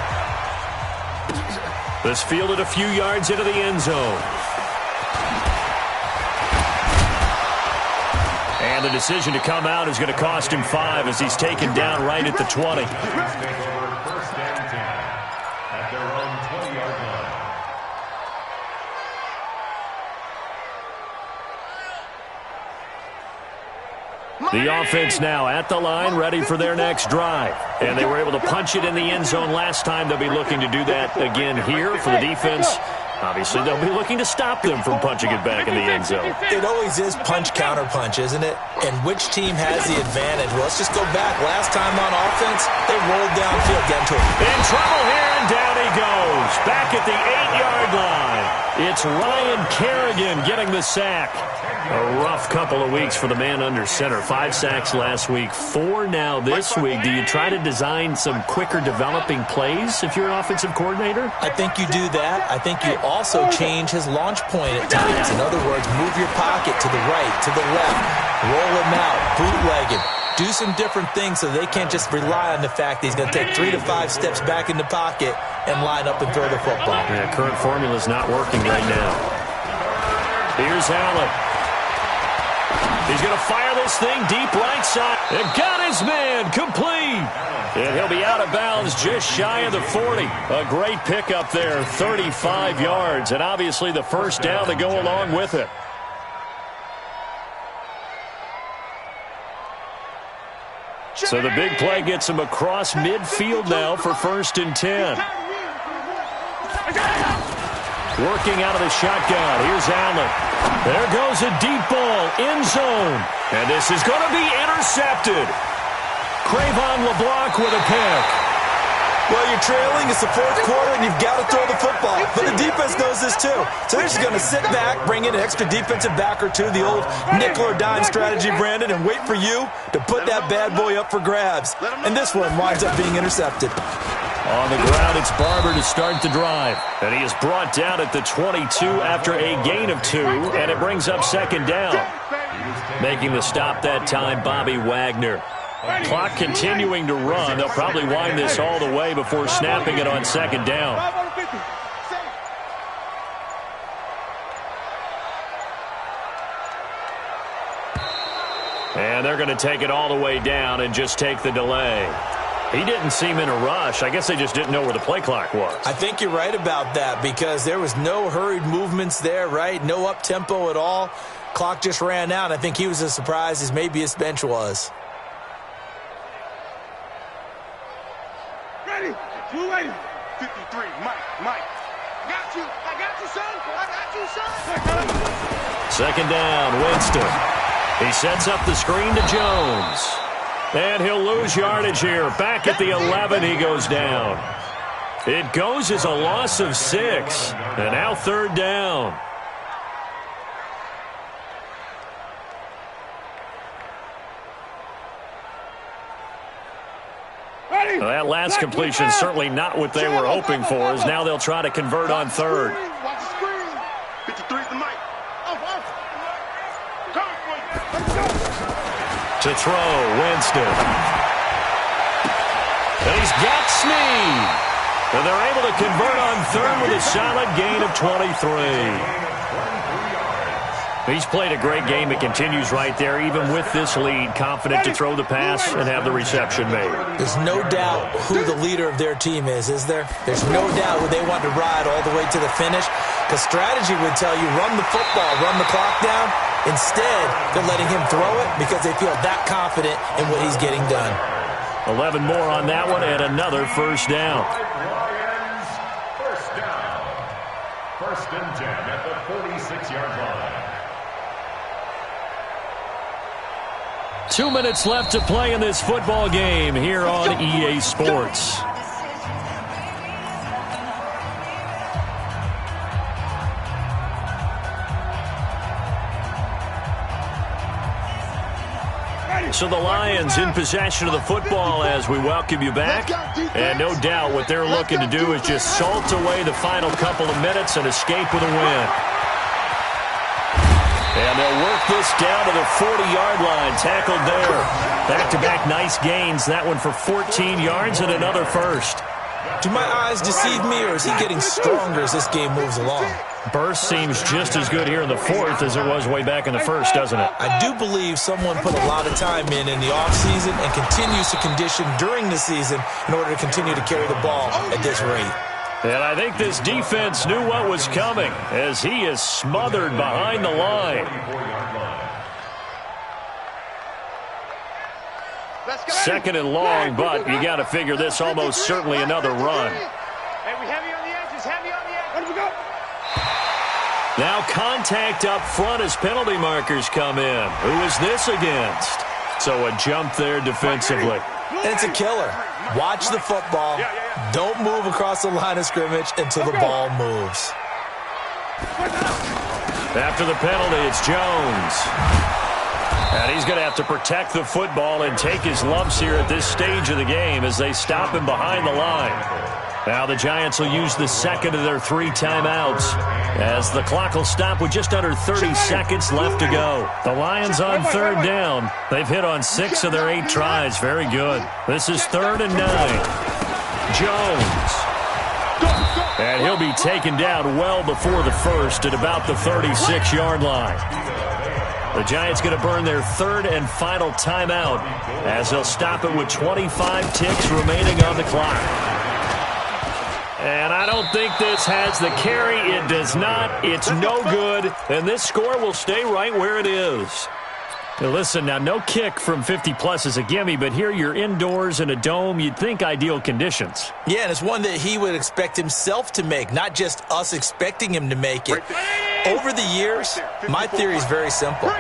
[SPEAKER 1] This fielded a few yards into the end zone. And the decision to come out is going to cost him 5 as he's taken down right at the 20.
[SPEAKER 4] First and 10 at their own 20-yard line.
[SPEAKER 1] The offense now at the line, ready for their next drive. And they were able to punch it in the end zone last time. They'll be looking to do that again here for the defense. Obviously, they'll be looking to stop them from punching it back in the end zone.
[SPEAKER 3] It always is punch-counter-punch, isn't it? And which team has the advantage? Well, let's just go back. Last time on offense, they rolled downfield, getting to him.
[SPEAKER 1] In trouble here, and down he goes. Back at the 8-yard line. It's Ryan Kerrigan getting the sack. A rough couple of weeks for the man under center. 5 sacks last week, 4 now this week. Do you try to design some quicker developing plays if you're an offensive coordinator?
[SPEAKER 3] I think you do that. I think you also change his launch point at times. In other words, move your pocket to the right, to the left, roll him out, bootleg him. Do some different things so they can't just rely on the fact that he's going to take 3 to 5 steps back in the pocket and line up and throw the football.
[SPEAKER 1] Yeah, current formula is not working right now. Here's Allen. He's going to fire this thing deep right side. And got his man complete. And he'll be out of bounds just shy of the 40. A great pickup there, 35 yards. And obviously the first down to go along with it. So the big play gets him across midfield now for 1st and 10. Working out of the shotgun. Here's Allen. There goes a deep ball, end zone. And this is going to be intercepted. Cravon LeBlanc with a pick.
[SPEAKER 3] Well, you're trailing, it's the 4th quarter, and you've got to throw the football. But the defense knows this too. So they're just going to sit back, bring in an extra defensive back or two, the old nickel or dime strategy, Brandon, and wait for you to put that bad boy up for grabs. And this one winds up being intercepted.
[SPEAKER 1] On the ground, it's Barber to start the drive. And he is brought down at the 22 after a gain of 2, and it brings up 2nd down. Making the stop that time, Bobby Wagner. Clock continuing to run. They'll probably wind this all the way before snapping it on 2nd down. And they're going to take it all the way down and just take the delay. He didn't seem in a rush. I guess they just didn't know where the play clock was.
[SPEAKER 3] I think you're right about that because there was no hurried movements there, right? No up-tempo at all. Clock just ran out. I think he was as surprised as maybe his bench was.
[SPEAKER 2] Ready? You ready? 53, Mike.
[SPEAKER 5] I got you, son. I got you, son.
[SPEAKER 1] 2nd down, Winston. He sets up the screen to Jones. And he'll lose yardage here. Back at the 11, he goes down. It goes as a loss of 6. And now 3rd down. Well, that last completion certainly not what they were hoping for, as now they'll try to convert on 3rd.
[SPEAKER 5] Watch the screen. 53's the mic.
[SPEAKER 1] To throw, Winston. And he's got Snead. And they're able to convert on 3rd with a solid gain of 23. He's played a great game. It continues right there, even with this lead, confident to throw the pass and have the reception made.
[SPEAKER 3] There's no doubt who the leader of their team is there? There's no doubt who they want to ride all the way to the finish. Because strategy would tell you, run the football, run the clock down. Instead, they're letting him throw it because they feel that confident in what he's getting done.
[SPEAKER 1] 11 more on that one and another 1st down.
[SPEAKER 4] First and 10 at the 46-yard line.
[SPEAKER 1] 2 minutes left to play in this football game here on EA Sports. So the Lions in possession of the football as we welcome you back. And no doubt what they're looking to do is just salt away the final couple of minutes and escape with a win. And they'll work this down to the 40-yard line, tackled there. Back-to-back nice gains, that one for 14 yards and another first.
[SPEAKER 3] Do my eyes deceive me, or is he getting stronger as this game moves along?
[SPEAKER 1] Burst seems just as good here in the fourth as it was way back in the first, doesn't it?
[SPEAKER 3] I do believe someone put a lot of time in the offseason and continues to condition during the season in order to continue to carry the ball at this rate.
[SPEAKER 1] And I think this defense knew what was coming as he is smothered behind the line. Second and long, but you got to figure this almost certainly another run.
[SPEAKER 2] Hey, we heavy on the edges, heavy on the edges. Let him go.
[SPEAKER 1] Now contact up front as penalty markers come in. Who is this against? So a jump there defensively.
[SPEAKER 3] And it's a killer. Watch the football. Don't move across the line of scrimmage until the ball moves.
[SPEAKER 1] After the penalty, it's Jones. And he's going to have to protect the football and take his lumps here at this stage of the game as they stop him behind the line. Now the Giants will use the second of their 3 timeouts as the clock will stop with just under 30 seconds left to go. The Lions on third down. They've hit on 6 of their 8 tries. Very good. This is 3rd and 9. Jones. And he'll be taken down well before the first at about the 36-yard line. The Giants going to burn their 3rd and final timeout as they'll stop it with 25 ticks remaining on the clock. And I don't think this has the carry. It does not. It's no good. And this score will stay right where it is. Now listen, now no kick from 50-plus is a gimme, but here you're indoors in a dome. You'd think ideal conditions.
[SPEAKER 3] Yeah, and it's one that he would expect himself to make, not just us expecting him to make it. Over the years, my theory is very simple.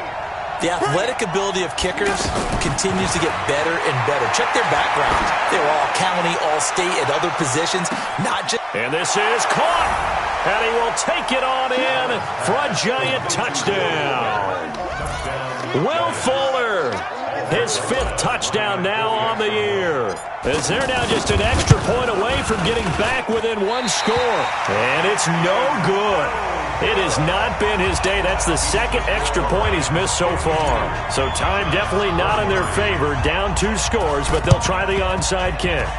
[SPEAKER 3] The athletic ability of kickers continues to get better and better. Check their backgrounds. They were all county, all state, at other positions, not just...
[SPEAKER 1] And this is caught, and he will take it on in for a Giant touchdown. Will Fuller, his 5th touchdown now on the year. As they're now just an extra point away from getting back within 1 score. And it's no good. It has not been his day. That's the 2nd extra point he's missed so far. So time definitely not in their favor. Down 2 scores, but they'll try the onside kick.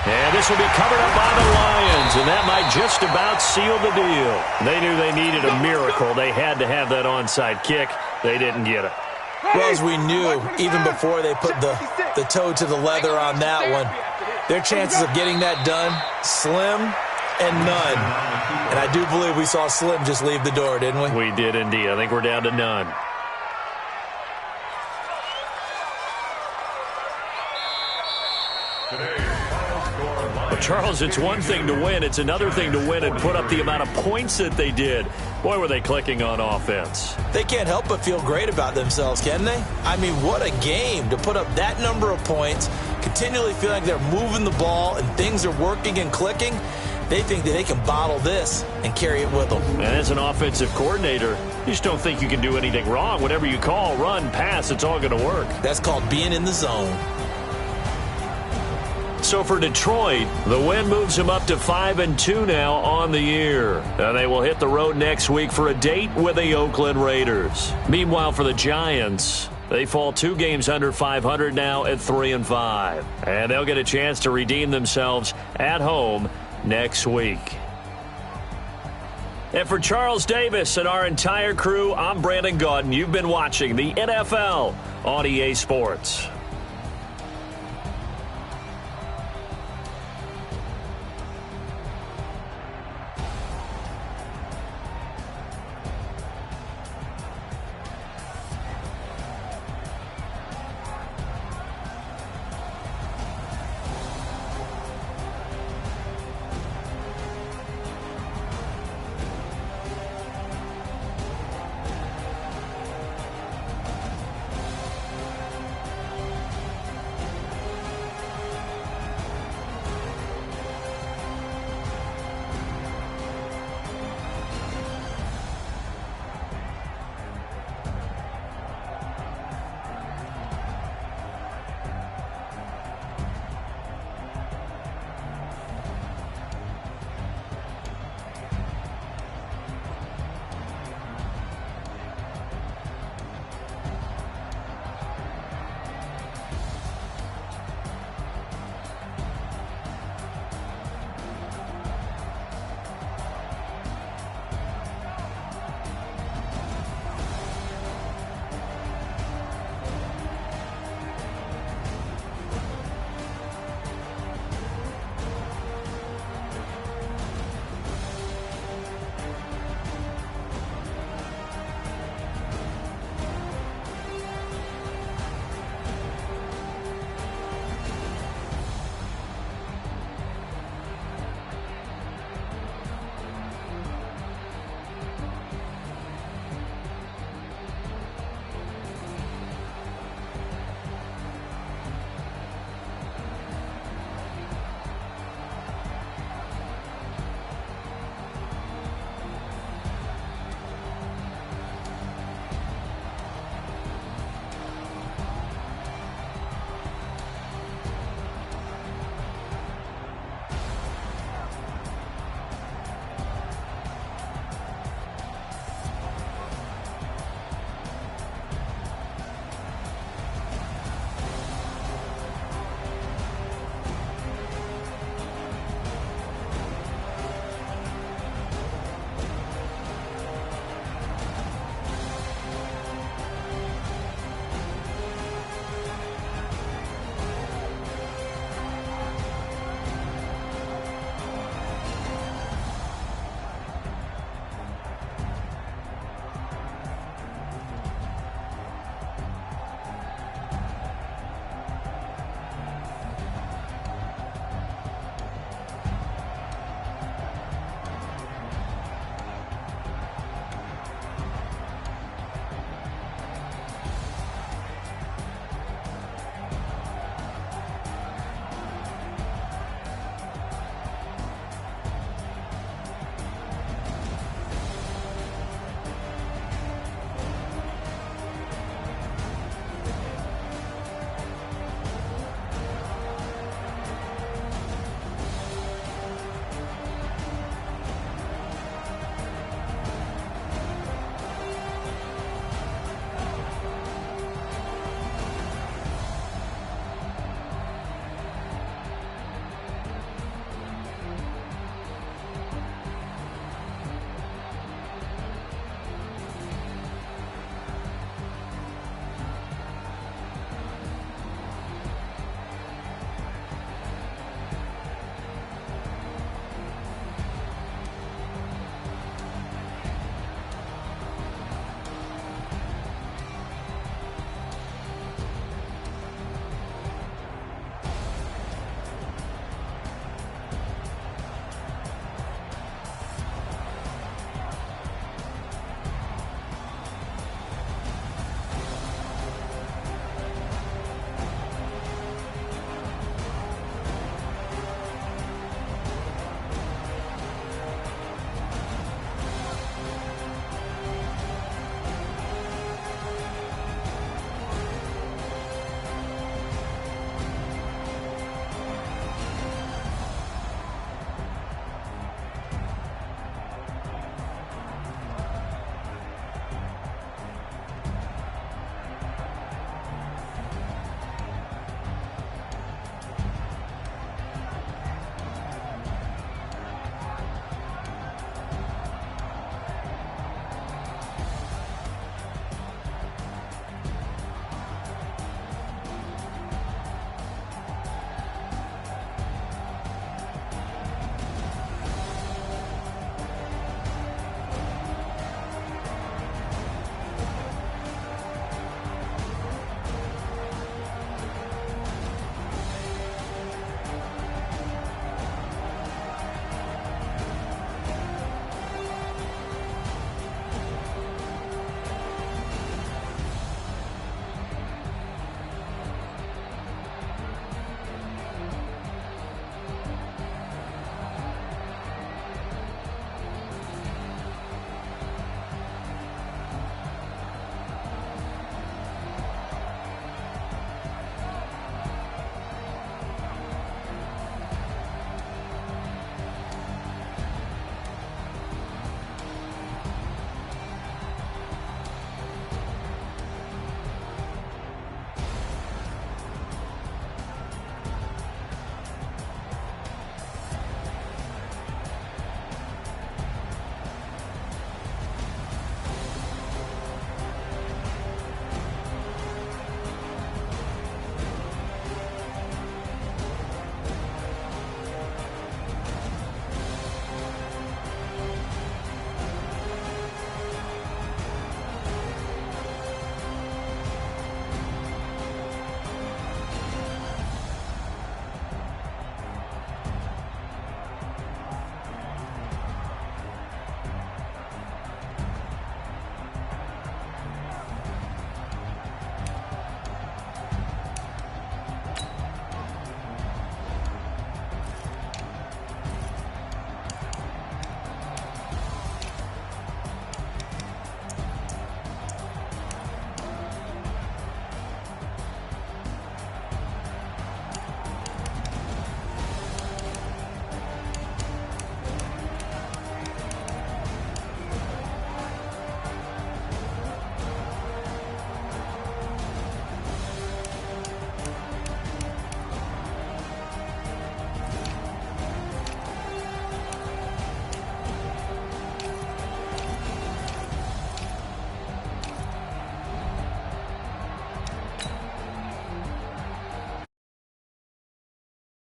[SPEAKER 1] And this will be covered up by the Lions, and that might just about seal the deal. They knew they needed a miracle. They had to have that onside kick. They didn't get it.
[SPEAKER 3] Well, as we knew, even before they put the toe to the leather on that one, their chances of getting that done, slim and none. And I do believe we saw Slim just leave the door, didn't we?
[SPEAKER 1] We did indeed. I think we're down to none. Well, Charles, it's one thing to win. It's another thing to win and put up the amount of points that they did. Boy, were they clicking on offense.
[SPEAKER 3] They can't help but feel great about themselves, can they? I mean, what a game to put up that number of points, continually feel like they're moving the ball and things are working and clicking. They think that they can bottle this and carry it with them.
[SPEAKER 1] And as an offensive coordinator, you just don't think you can do anything wrong. Whatever you call, run, pass, it's all going to work.
[SPEAKER 3] That's called being in the zone.
[SPEAKER 1] So for Detroit, the win moves them up to 5-2 now on the year. And they will hit the road next week for a date with the Oakland Raiders. Meanwhile, for the Giants, they fall 2 games under 500 now at 3-5. And they'll get a chance to redeem themselves at home next week. And for Charles Davis and our entire crew, I'm Brandon Gaudin. You've been watching the NFL on EA Sports.